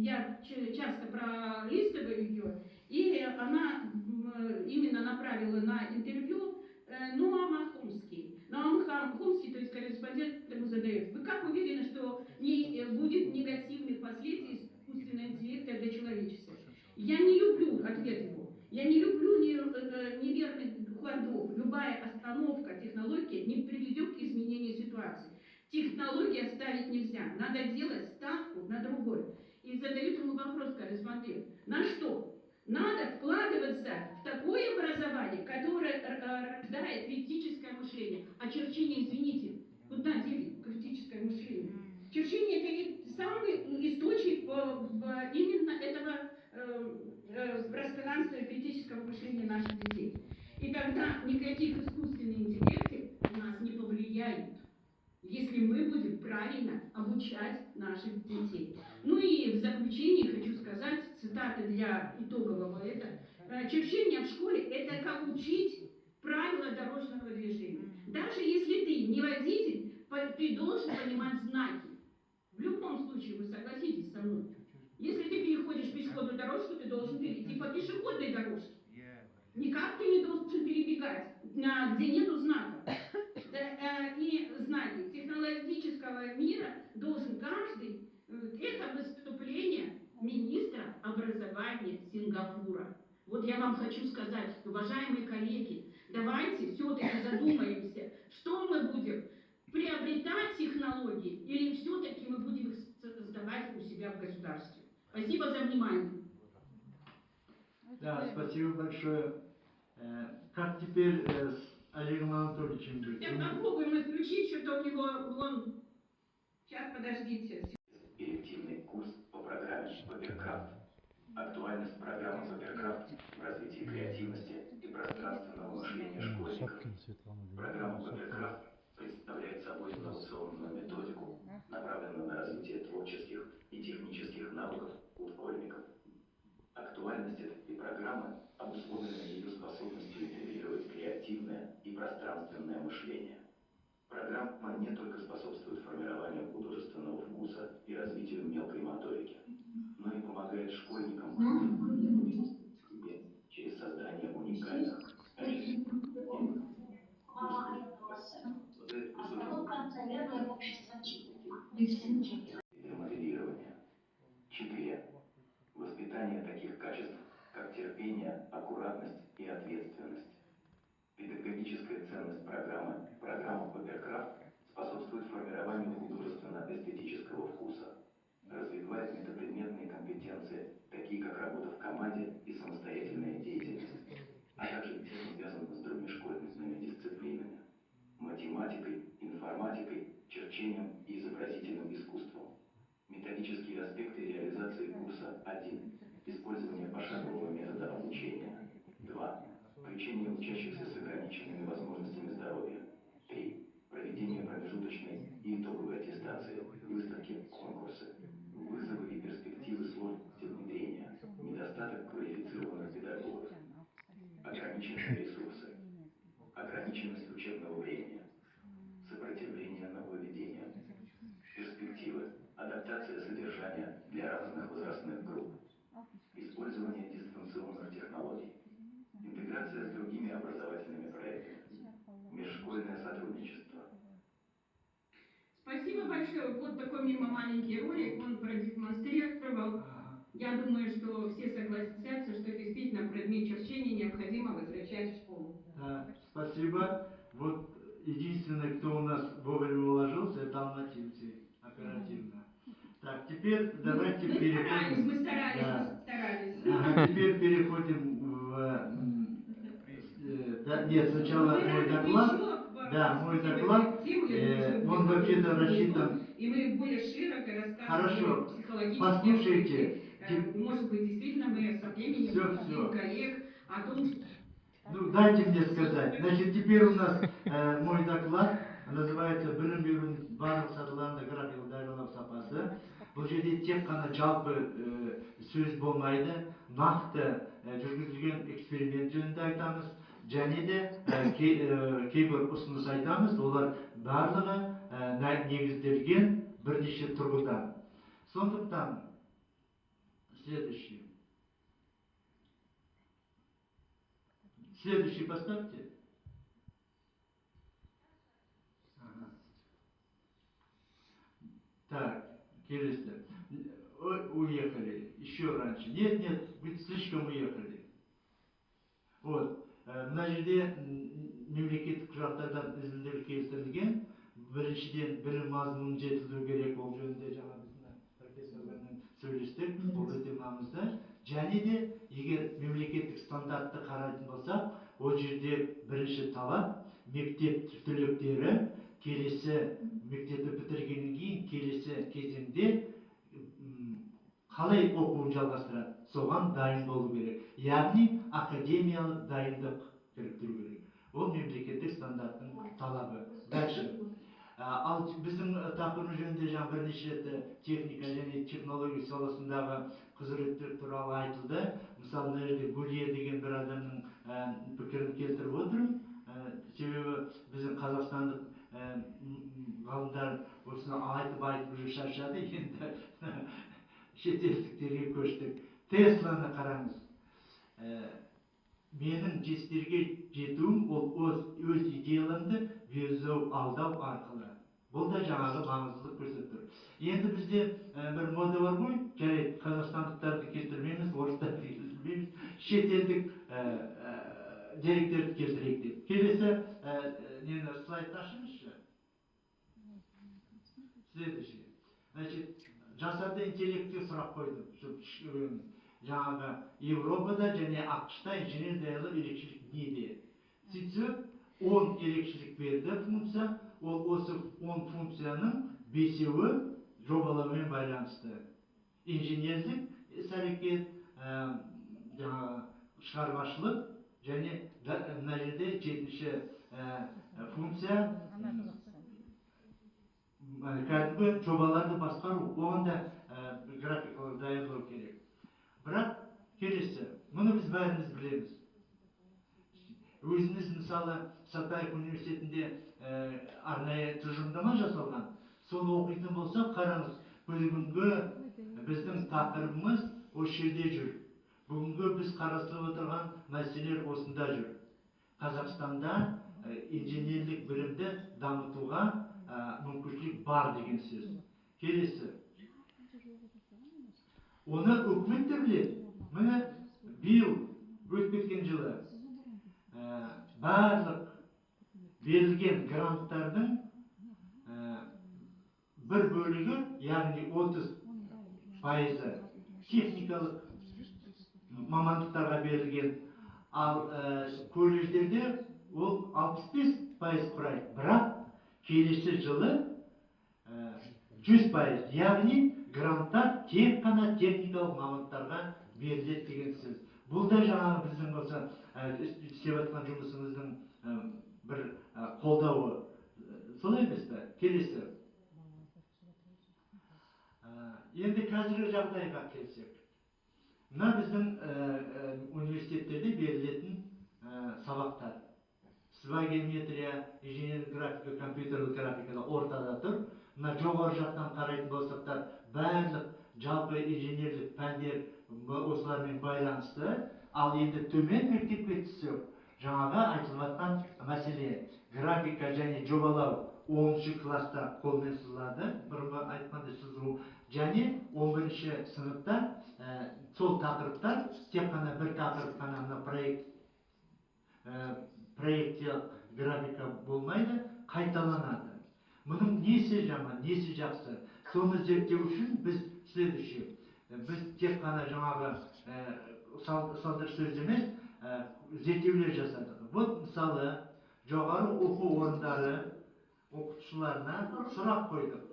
я часто пролистываю ее, и она именно направила на интервью Ноама Хомский. Ноам Хомский, то есть корреспондент, ему задает: вы как уверены, что не будет негативных последствий искусственного интеллекта для человечества? Я не люблю ответ его. Я не люблю неверных ходов. Любая остановка технологии не приведет к изменению ситуации. Технологии оставить нельзя. Надо делать ставку на другое. И задают ему вопрос корреспондент: на что? Надо вкладываться в такое образование, которое рождает критическое мышление. А черчение, извините, куда дели критическое мышление? Черчение – это ведь самый источник именно этого пространства критического мышления наших детей. И тогда никаких искусственных интеллектов у нас не повлияют, если мы будем правильно обучать наших детей. Ну и в заключение хочу сказать, цитаты для итогового это: черчение в школе – это как учить правила дорожного движения. Даже если ты не водитель, ты должен понимать знаки. В любом случае, вы согласитесь со мной. Если ты переходишь пешеходную дорожку, ты должен перейти по пешеходной дорожке. Никак ты не должен перебегать, где нету знака. И знаки технологического мира должен каждый. Это выступление министра образования Сингапура. Вот я вам хочу сказать, уважаемые коллеги, давайте все-таки задумаемся, что мы будем приобретать технологии или все-таки мы будем их создавать у себя в государстве. Спасибо за внимание. Да, спасибо большое. Как теперь с Олегом Анатольевичем быть? Попробуем исключить, что-то у него, вон, сейчас, подождите. Элективный курс по программе Паперкрафт. Актуальность программы Паперкрафт в развитии креативности и пространственного мышления школьников. Программа Паперкрафт представляет собой инновационную методику, направленную на развитие творческих и технических навыков у школьников. Актуальность этой программы обусловлена ее способностью интегрировать креативное и пространственное мышление. Программа не только способствует формированию художественного вкуса и развитию мелкой моторики, но и помогает школьникам себе через создание уникальных, качественных моделирования. 4. Воспитание таких качеств, как терпение, аккуратность и ответственность. Педагогическое ценность программа Паперкрафт способствует формированию художественно-эстетического вкуса, развивает метапредметные компетенции, такие как работа в команде и самостоятельная деятельность, а также тесно связана с другими школьными дисциплинами – математикой, информатикой, черчением и изобразительным искусством. Методические аспекты реализации курса 1. Использование пошагового метода обучения. 2. Включение учащихся с ограниченными возможностями здоровья. 3. Проведение промежуточной и итоговой аттестации, выставки, конкурсы. Вызовы и перспективы сложности внедрения. Недостаток квалифицированных педагогов. Ограниченные ресурсы. Ограниченность учебного времени. Сопротивление нововведениям. Перспективы. Адаптация содержания для разных возрастных групп. Использование дистанционных технологий. Интеграция с другими образовательными проектами. Межшкольное сотрудничество. Спасибо большое. Вот такой мимо маленький ролик он продемонстрировал. Я думаю, что все согласятся, что действительно предмет черчения необходимо возвращать в школу. Да, спасибо. Вот единственный, кто у нас вовремя уложился, это алматинцы, оперативно. Так, теперь давайте переходим. Мы старались. Ага, теперь переходим в... нет, сначала мой доклад. Да, мой доклад. Он вообще-то рассчитан... И мы более широко Хорошо. рассказываем психологические Послушайте. аспекты. Может быть, действительно мы со временем Все. коллег о том, что... Ну, дайте мне сказать. Значит, теперь у нас мой доклад называется «Білім берудің барлық сатыларында графикалық даярлау сапасы». Бұл жерде тек қана жалпы сөз болмайды, нақты жүргізілген эксперимент жөнінде айтамыз, және де кейбір ұсыныс айтамыз, олар барлығы негізделген бірнеше тұрғыдан. Сондықтан, следующий поставьте. Ага. Так, келесі. Уехали. Еще раньше. Нет, вы слишком уехали. Вот. Мына жерде мемлекеттік құжаттардан үзінділер келтірілген. Біріншіден білім мазмұнын жетілдіру керек, ол жөнінде жаңа біздің профессорлармен сөйлестік, ол өте маңызды. Және де егер мемлекеттік стандартты қарайтын болсақ, ол жерде бірінші талап мектеп түлектері келесі мектепті бітіргеннен кейін келесі кезеңде қалай оқуын жалғастырады, соған дайын болу керек. Яғни академиялық дайындық біріктіру керек. Ол мемлекеттік стандарттың талабы. Дальше. Ал біздің тақырып жөнінде жаңа бірнеше рет техника және технология саласындағы құзыреттер туралы айтылды. Мысалы, мына жерде Гурье деген бір адамның пікірін келтіріп отырмын. Себебі біздің қазақстандық ғалымдар осыны айтып шаршады, енді шетелдіктерге көштік. Тесланы қараңыз. Менің жетістіктерге жетуім ол өз идеяларымды визуал алдау арқылы. Бұл да жаңағы маңыздылық көрсетіп тұр. Енді бізде бір мода бар ғой, жарайды, қазақстандықтарды келтірмейміз, орыстарды келтірмейміз, шетелдік деректерді келтірейік деп. Келесі слайдты ашыңызшы. Следующий. Значит, жасанды интеллектке сұрақ қойдым. Жаңағы Европада және ақшта инженер даярлау ерекшелік неде? Сөйтсек, 10 ерекшелік берді функция, ол осы 10 функцияның 5-еуі жобалаумен байланысты. Инженерлік іс-әрекет, шығармашылық және мына жерде 7-ші функция кәдімгі жобаларды басқару, оған да графикалар даярлау керек. Бірақ келесі, мұны біз бәріміз білеміз. Өзіміз мысалы Сатаев университетінде арнайы тұжырымдама жасалған. Соны оқитын болсақ, қараңыз, бүгінгі біздің тақырыбымыз осы жерде жүр. Бүгінгі біз қарастырып отырған мәселелер осында жүр. Қазақстанда инженерлік білімді дамытуға мүмкіншілік бар деген сөз. Келесі. Оны үкімет те біледі. Міне биыл өтіп кеткен жылы барлық берілген гранттардың бір бөлігі, яғни 30% техникалық мамандықтарға берілген, ал колледждерде ол 65% құрайды. Бірақ келесі жылы 100%, яғни гранттар тек қана техникалық мамандықтарға беріледі деген сөз. Бұл да жаңағы біздің осы істеп жатқан жұмысымыздың бір қолдауы. Солай емес пе? Келесі. Енді қазіргі жағдайға келсек. Мына біздің университеттерде берілетін сабақтар. Сызба геометрия, инженерлік графика, компьютерлік графикада ортада тұр. Мына жоғары жақтан қарайтын болсақтар, барлық жалпы инженерлік пәндер осылармен байланысты. Ал енді төмен мектепке түссек, жаңаға айтылып жатқан мәселе графика және жобалау 10-ші класста қолмен сызылады, бұрынғы айтқандай сызу, және 11-ші сыныпта сол тақырыптар, тек қана бір тақырып қана мына проекциялық графика болмайды, қайталанады. Мұның несі жаман, несі жақсы? Соны зерттеу үшін біз следующий, біз тек қана жаңағы салдыр сөз емес, зерттеулер жасадық. Вот мысалы, жоғары оқу орындары оқытушыларына сұрақ қойдық.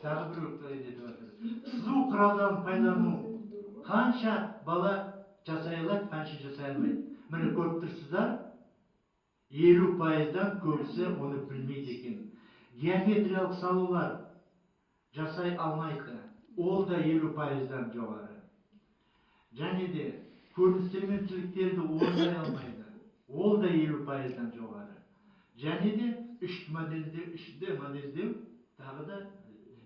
Тағы бір сызу құралдарын пайдалану қанша бала жасай алады, қанша жасай алмайды. Міне көріп тұрсыздар, 50%-дан көбісі оны білмейді екен. Геометриялық салулар жасай алмайды. Ол да 50%-дан жоғары. Және де көріністер мен тіліктерді орындай алмайды. Ол да 50%-дан жоғары. Және де 3D модельдеу тағы да,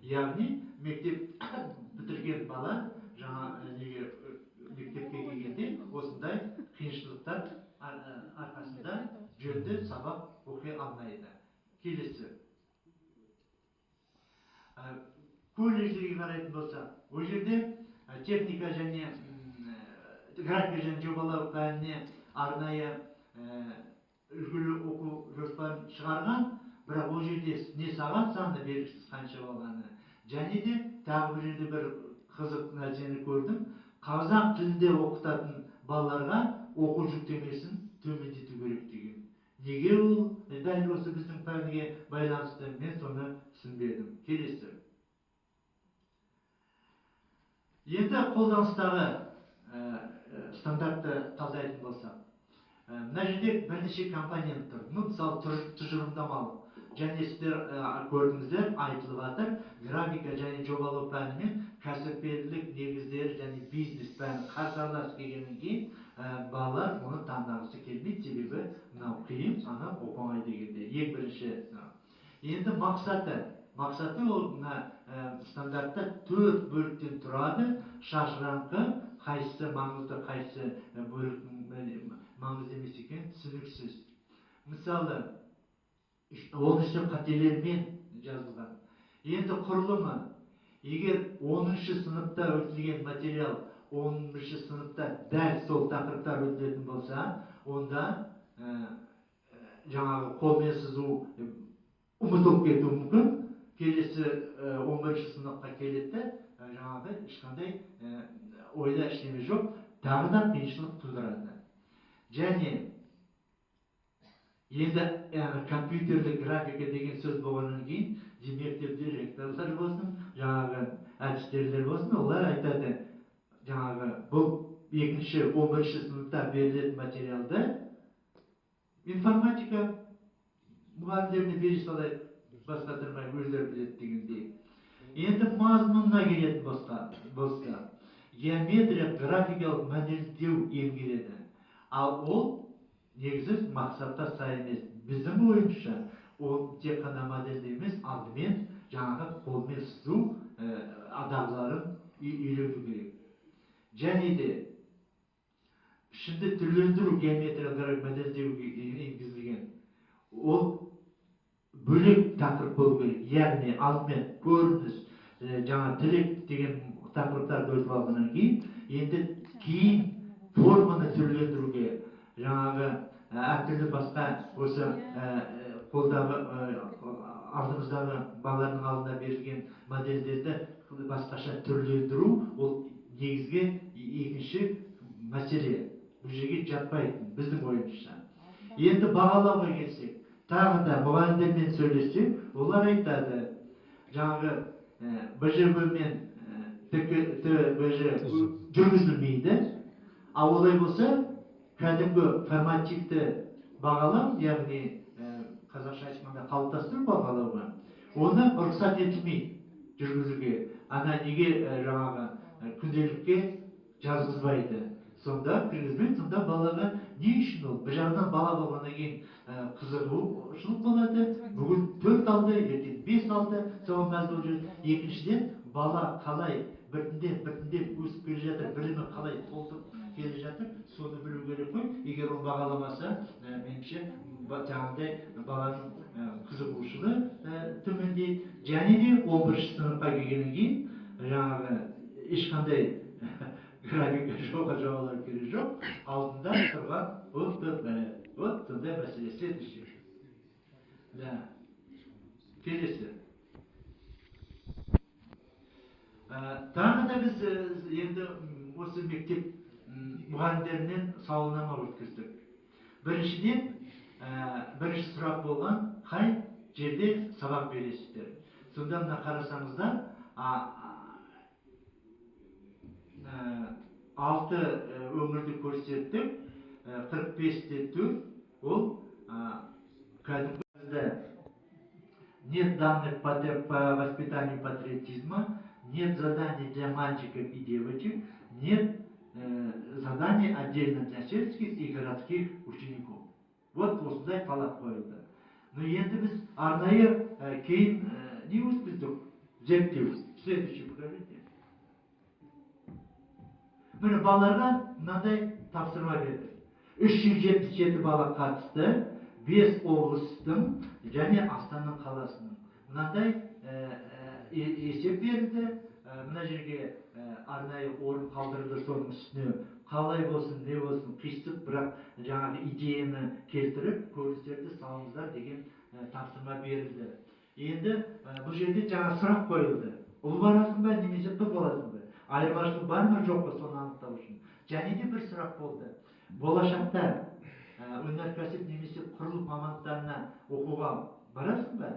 яғни мектеп бітірген бала жаңа мектепке келгенде осындай қиыншылықтар арқасында жөнді сабақ оқи алмайды. Келесі. Колледждерге қарайтын болсақ, ол жерде техника және графика және жобалау пәніне арнайы үлгілі оқу жоспарын шығарған, бірақ ол жерде не сағат саны белгісіз қанша болғаны. Және де тағы бір жерде бір қызық нәрсені көрдім. Қазақ тілінде оқытатын балаларға оқу жүктемесін төмендету керек деген. Неге ол дәл осы біздің пәнге байланысты, мен соны түсінбедім. Келесі. Енді қолданыстағы стандартты талдайтын болсақ, мына жерде бірнеше компонент тұр. Мысалы тұжырымдамалық. Және сіздер көрдіңіздер, айтылып жатыр, графика және жобалау пәні мен кәсіпкерлік негіздері және бизнес пәні қатарлас келгеннен кейін балалар оны таңдағысы келмейді, себебі мынау қиын, ана оңай дегенде. Ең бірінші. Енді мақсаты ол стандартта 4 бөліктен тұрады. Шашыраңқы, қайсысы маңызды, қайсысы бөліктің маңызды емес екен түсініксіз. Мысалы, 10-шы қателермен жазылған. Енді құрылымы, егер 10-шы сыныпта өтілген материал 11-шы сыныпта дәл сол тақырыптар өтілетін болса, онда жаңағы қолмен сызу ұмытылып кетуі мүмкін. Келесі 11-шы сыныпқа келеді, жаңағы ешқандай ойда ештеңе жоқ, тағы да қиыншылық тудырады. Және енді компьютерлік графика деген сөз болғаннан кейін, мектепте ректорлар болсын, жаңағы әдістерлер болсын, олар айтады, жаңағы бұл 2-11-ші сыныпта берілетін материалды информатика мұғалімдеріне бере салайық, басқа тұрмай өздері біледі дегендей. Енді мазмұнына келетін болса, геометрия, графикалық модельдеу енгізіледі. Ал ол негізі мақсатта сай емес. Біздің ойымызша, ол тек қана модельдеу емес, алдымен жаңағы қолмен сызу дағдыларын үйрену керек. Және де пішінді түрлендіру геометриялық модельдеуге енгізілген. Ол бөлек тақырып болу керек. Яғни алдымен көрініс, жаңа тілек деген тақырыптарды өтіп алғаннан кейін, енді кейін форманы түрлендіруге, жаңағы әртүрлі басқа осы қолдағы алдымыздағы балалардың алдына берілген модельдерді басқаша түрлендіру ол негізгі екінші мәселе. Бұл жерге жатпайтын біздің ойымызша. Енді бағалауға келсек, тағы да мұғалімдермен сөйлессек, олар айтады, жаңағы БЖБ мен ТБЖ жүргізілмейді. Ал олай болса, кәдімгі формативті бағалау, яғни қазақша айтқанда қалыптастыру бағалауға, оны рұқсат етілмейді жүргізуге. Ана неге жаңағы күнделікке жазғызбайды. Сонда кіргізбейді, сонда балаға не үшін ол? Бір жағынан бала болғаннан кейін қызығушылық болады. Бүгін 4 алды, ертең 5 алды, соған мәз болып жүреді. Екіншіден, бала қалай біртіндеп өсіп келе жатыр, білімі қалай толтырып келе жатыр, соны білу керек қой. Егер ол бағаламаса, меніңше жаңағыдай баланың қызығушылығы төмендейді. Және де 11 сыныпқа келгеннен кейін жаңағы ешқандай графика жоғалар керек жоқ. Алдында тұрған вот сондай мәселе. Следующий. Да. Келесі. Тағы да біз енді осы мектеп мұғалімдерінен сауалнама өткіздік. Біріншіден, бірінші сұрақ болған, қай жерде сабақ бересіздер? Сонда мына қарасаңыздар, 6 өңірді көрсеттік, 45-те 4, ол кәдімгі нет данных по воспитанию патриотизма, нет заданий для мальчиков и девочек, нет заданий отдельно для сельских и городских учеников. Вот осындай талап қойылды. Но енді біз арнайы кейін не өткіздік? Зерттеу. Следующий покажите. Міне балаларға мынандай тапсырма берді. 377 бала қатысты, 5 облыстың және Астана қаласының. Мынандай есеп берілді. Мына жерге арнайы орын қалдырылды, соның үстіне қалай болсын, не болсын, қисық, бірақ жаңағы идеяны келтіріп, көріністерді салыңыздар деген тапсырма берілді. Енді бұл жерде жаңа сұрақ қойылды. Ұл баласың ба, немесе қыз баласың ба? Айырмашылық бар ма, жоқ па, соны анықтау үшін. Және де бір сұрақ болды. Болашақта өнеркәсіп немесе құрылыс мамандықтарына оқуға барасың ба?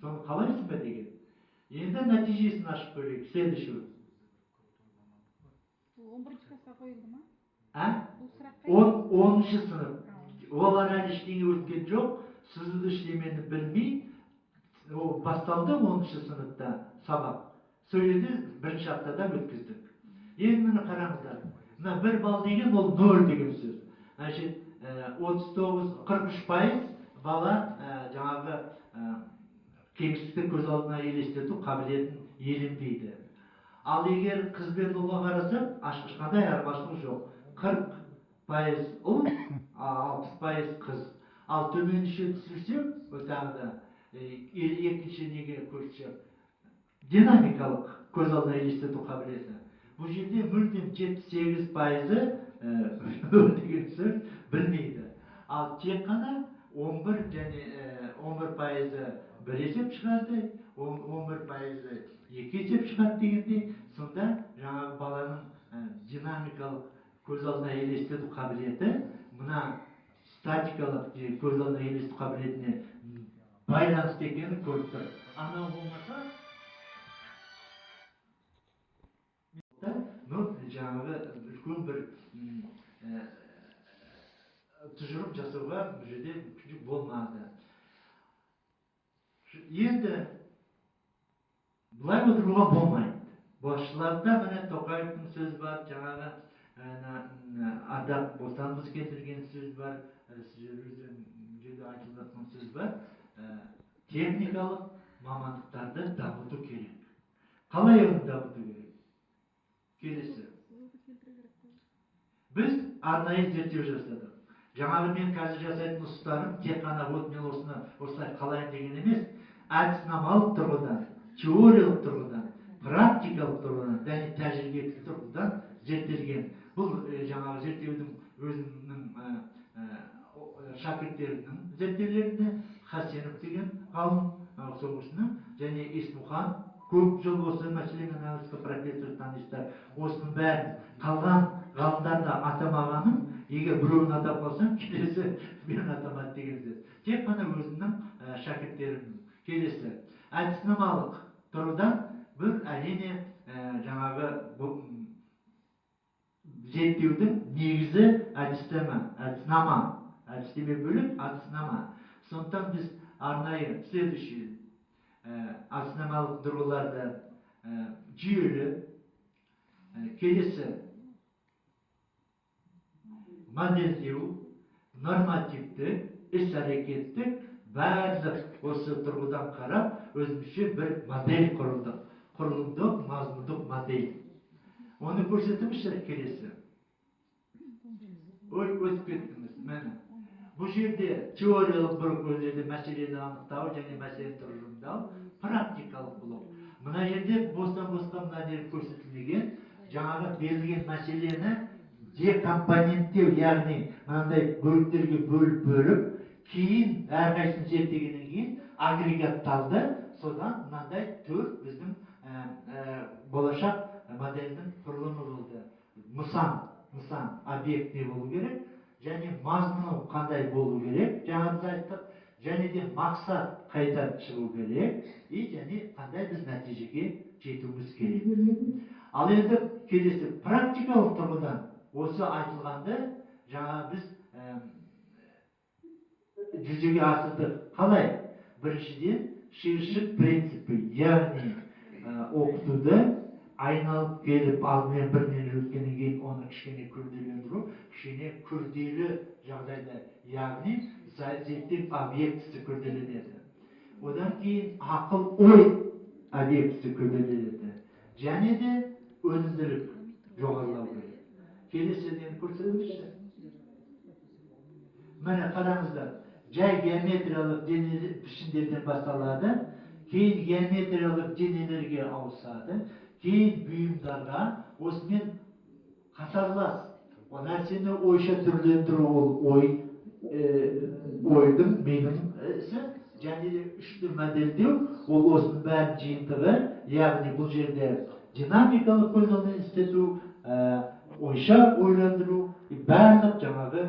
Соны қалайсың ба деген. Енді нәтижесін ашып көрейік. Следующий. 11-ші классқа қойылды ма? 10-шы сынып. Олар әлі ештеңе өткен жоқ. Сызуды ішлемені білмей, басталды 10-шы сыныпта сабақ. Сөйледі, бірінші аптада өткіздік. Енді мені қараңыздар. Мына бір бал деген ол 0 деген сөз. Значит, 39-43% бала жаңағы кеңістікті көз алдына елестету қабілетін иеленбейді. Ал егер қыз бен ұлға қарасақ, ешқандай айырмашылық жоқ. 40% ұл, 60% қыз. Ал төменше түсірсек, тағы да екінші неге көрсек, динамикалық көз алдына елестету қабілеті. Бұл жерде мүлдем 78% деген сөз білмейді. Ал тек қана 11 және 11% бір есеп шығарды, 11% екі есеп шығарды дегенде, сонда жаңағы баланың динамикалық көз алдына елестету қабілеті мына статикалық көз алдына елестету қабілетіне байланысты екені көріп тұр. Анау болмаса, жаңағы үлкен бір тұжырым жасауға бұл жерде мүмкіндік болмады. Енді бұлай отыруға болмайды. Басшыларда міне Тоқаевтың сөзі бар, жаңағы Ардақ Бостанымыз келтірген сөз бар, жерде айтылып жатқан сөз бар. Техникалық мамандықтарды дамыту керек. Қалай оны дамыту керек? Келесі. Біз арнайы зерттеу жасадық. Жаңағы мен қазір жасайтын ұсыныстарым тек қана мен осылай қалайын деген емес, әдіснамалық тұрғыдан, теориялық тұрғыдан, практикалық тұрғыдан, және тәжірибелік тұрғыдан зерттелген. Бұл жаңағы зерттеудің өзінің шәкірттерінің зерттеулерінде Хасенов деген ғалым соғысының және Есмұхан көп жыл осы мәселемен айналысқан профессор таныстар. Осының бәрін қалған ғалымдарды атамағаным, егер біреуін атап қалсам, келесі мен атамады деген сөз. Тек қана өзімнің шәкірттерімнің. Келесі әдіснамалық тұрғыдан бір әрине жаңағы зерттеудің негізі әдіснама. Әдістеме бөліп, әдіснама. Сондықтан біз арнайы следующий әдіснамалық тұрғыларды жүйелі, келесі модельдеу, нормативті, іс-әрекеттік, барлық осы тұрғыдан қарап, өзімізше бір модель құрылдық. Құрылымдық, мазмұндық модель. Оны көрсетіңізші келесі. Өтіп кеттіңіз, мәні. Бұл жерде теориялық бір жерде мәселені анықтау және мәселені тұжырымдау, практикалық блок. Мына жерде бостан-босқа мына жерде көрсетілмеген, жаңағы берілген мәселені декомпоненттеу, яғни мынандай бөліктерге бөліп, кейін әрқайсысын зерттегеннен кейін агрегатталды, содан мынандай төрт біздің болашақ модельдің құрылымы болды. Нысан, объект не болу керек, және мазмұны қандай болу керек, жаңа айттық, және де мақсат қайдан шығу керек, және қандай біз нәтижеге жетуіміз керек. Ал енді келесі практикалық тұрғыдан осы айтылғанды жаңа біз жүзеге асырдық. Қалай? Біріншіден ширшық принципі, яғни оқытуды айналып келіп алдымен бірінен өткеннен кейін оны кішкене күрделендіру, кішкене күрделі жағдайда, яғни зерттеу объектісі күрделенеді. Одан кейін ақыл ой объектісі күрделенеді. Және де өнімділік жоғарылау керек. Келесіден көрсетіңізші. Міне қараңыздар, жай геометриялық пішіндерден басталады, кейін геометриялық денелерге ауысады, кейін бұйымдарға, осымен қатарлас. О нәрсені ойша түрлендіру ол ойдың менің ісі, және де үшті модельдеу, ол осының бәрін жиынтығы, яғни бұл жерде динамикалық ойлауды істету, ойша ойландыру, барлық жаңағы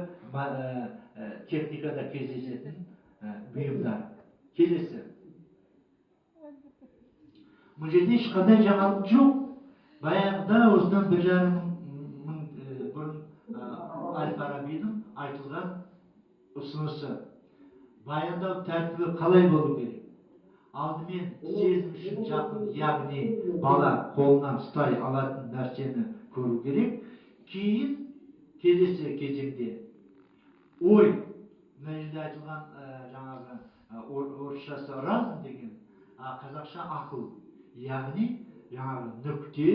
техникада кездесетін бұйымдар. Келесі. Бұл жерде ешқандай жаңалық жоқ. Баяғыда осыдан 1,5 мың бұрын Әл-Фарабидің айтылған ұсынысы. Баяндау тәртібі қалай болу керек? Алдымен сезім үшін жақын, яғни бала қолынан ұстай алатын нәрсені көру керек. Кейін келесі кезеңде ой, мына жерде айтылған жаңағы орысшасы разум деген, қазақша ақыл. Яғни жаңағы нүкте,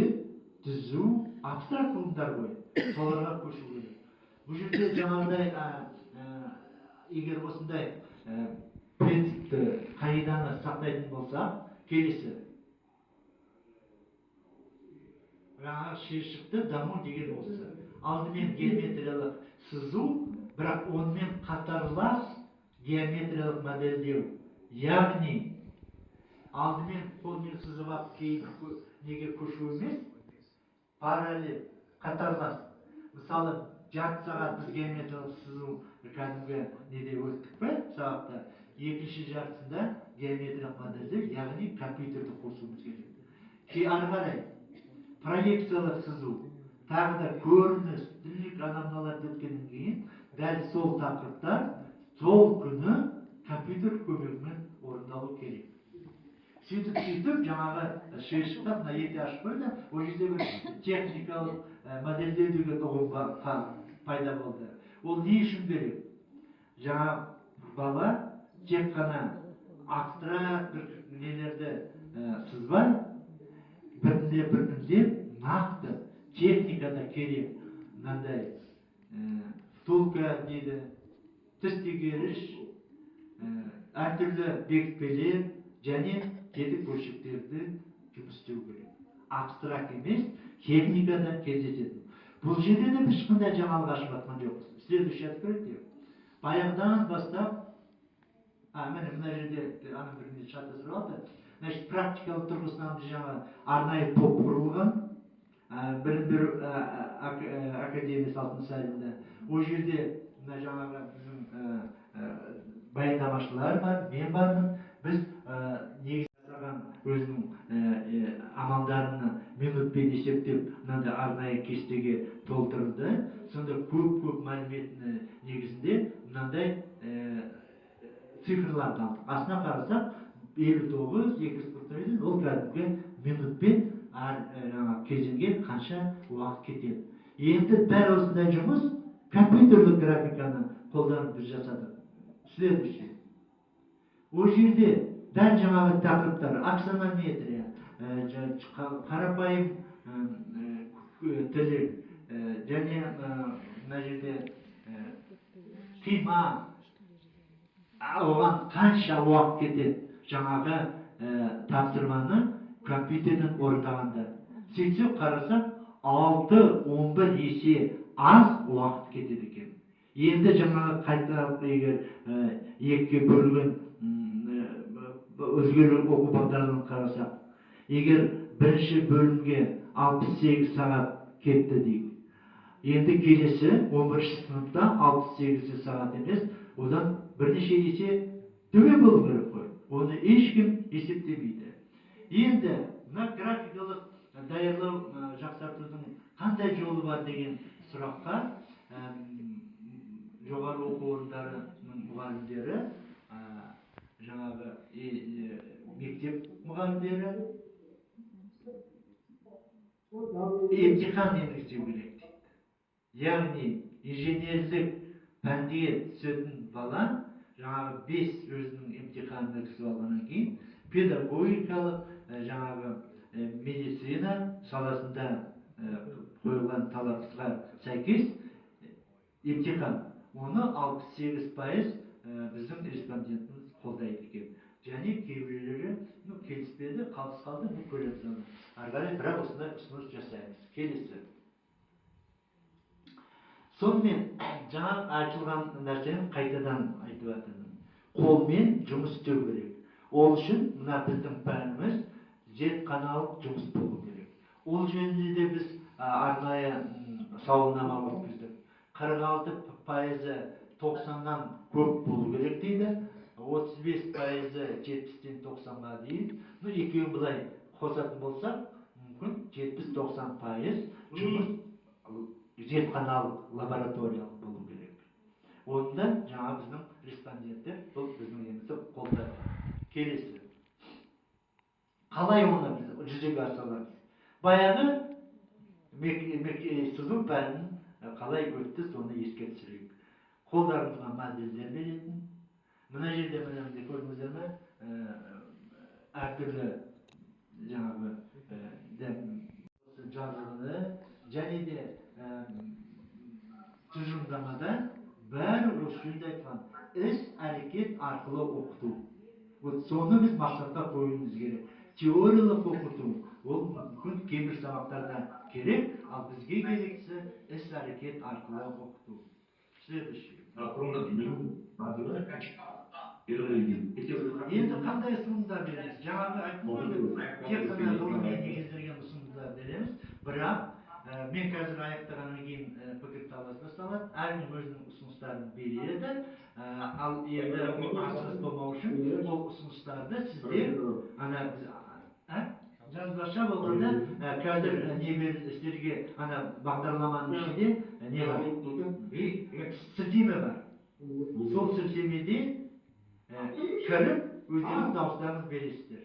түзу, абстракт ұғымдар ғой. Соларға көшу керек. Бұл жерде жаңағыдай егер осындай принципті қағиданы сақтайтын болса, келесі. Жаңағы шешікті даму деген осы. Алдымен геометриялық сызу, бірақ онымен қатарлас геометриялық модельдеу. Яғни алдымен қолмен сызып алып кейін неге көшу емес, параллель, қатарлас. Мысалы, жарты сағат біз геометриялық сызу кәдімгі неде өттік пе, сағатта, екінші жартысында геометриялық модельдеу, яғни компьютерді қосуымыз керек. Ары қарай проекциялық сызу, тағы да көрініс, тілік анамналарды өткеннен кейін, дәл сол тақырыптар сол күні компьютер көмегімен орындалу керек. Сөйтіп, жаңағы шешіктап, мына ерте ашып қойды, ол жерде бір техникалық модельдеу деген ұғым пайда болды. Ол не үшін керек? Жаңа бала тек қана абстракт нелерді сызбай, бірінде нақты техникада керек, мынандай втулка дейді, тістегеріш, әртүрлі бекітпелер және тетік бөлшектерді жұмыс істеу керек. Абстракт емес, техникада кездесетін. Бұл жерде де ешқандай жаңалық ашып жатқан жоқпыз. Следующий открытие. Баяғыдан бастап, міне мына жерде ана бірінде шатты сұрап алды. Значит, практикалық тұрғысынан біз жаңа арнайы топ құрылған, білім беру академиясы Алтынсаринда. Ол жерде мына жаңағы біздің баяндамашылар бар, мен бармын. Біз негізі жасаған өзінің амалдарını минутпен есептеп, мынандай арнайы кестеге толтырды. Сонда көп мәліметтің негізінде мынандай цифрларды алдық. Астына қарасақ 59, 249, ол кәдімгі минутпен кезеңге қанша уақыт кетеді. Енді дәл осындай жұмыс компьютерлік графиканы қолданып біз жасадық. Следующий. Ол жерде дәл жаңағы тақырыптар, аксонометрия, қарапайым тілек, және мына жерде қима, оған қанша уақыт кетеді жаңағы тапсырманы компьютерден орындағанда. Сөйтсек қарасақ 6-11 есе аз уақыт кетеді екен. Енді жаңағы қайтарып егер екіге бөлген өзгелі оқу бағдарламаны қарасақ, егер бірінші бөлімге 68 сағат кетті дейік. Енді келесі 11 сыныпта 68 сағат емес, одан бірнеше есе төмен болу керек қой. Оны ешкім есептемейді. Енді мына графикалық даярлау жақсартудың қандай жолы бар деген сұраққа жоғары оқу орындарының мұғалімдері, жаңағы мектеп мұғалімдері емтихан енгізу керек дейді. Яғни инженерлік пәнге түсетін бала жаңағы 5 өзінің емтиханын өткізіп алғаннан кейін педагогикалық жаңағы медицина саласында қойылған талапқа сәйкес емтихан. Оны 68% біздің респондентіміз қолдайды екен. Және кейбіреулері келіспеді, қалыс қалды, бұл көреміз оны. Ары қарай бірақ осындай ұсыныс жасаймыз. Келесі. Сонымен жаңа айтылған нәрсені қайтадан айтып жатырмын. Қолмен жұмыс істеу керек. Ол үшін мына біздің пәніміз зертханалық жұмыс болу керек. Ол жөнінде де біз арнайы сауалнама өткіздік. 46% 90-нан көп болу керек дейді. 35% 70-тен 90-ға дейін. Екеуін былай қосатын болсақ, мүмкін 70-90% жұмыс зертханалық лабораториялық болу керек. Онда жаңа біздің респонденттер бұл біздің емізді қолдайды. Келесі. Қалай оны біз жүзеге асырамыз? Баяғы сызу пәнін қалай өтті, соны еске түсірейік. Қолдарымызға модельдер беретін. Мына жерде мына көрдіңіздер ме? Әртүрлі жаңағы жазылды, және де тұжырымдамада бәрі осы жерде айтқан іс-әрекет арқылы оқыту. Соны біз мақсатқа қоюымыз керек. Теориялық оқыту, ол мүмкін кейбір сабақтарда керек, ал бізге керектісі іс-әрекет арқылы оқыту. Следующий. Енді қандай ұсынымдар береміз? Жаңағы айтып тек қана ғылыми негізделген ұсынымдар береміз, бірақ мен қазір аяқтағаннан кейін пікірталас басталады, әркім өзінің ұсыныстарын береді, ал енді асығыс болмау үшін ол ұсыныстарды сіздер жазбаша болғанда қазір не берді сіздерге бағдарламаның ішінде не бар? Сілтеме бар. Сол сілтемеде кіріп өздеріңіз дауыстарыңыз бересіздер.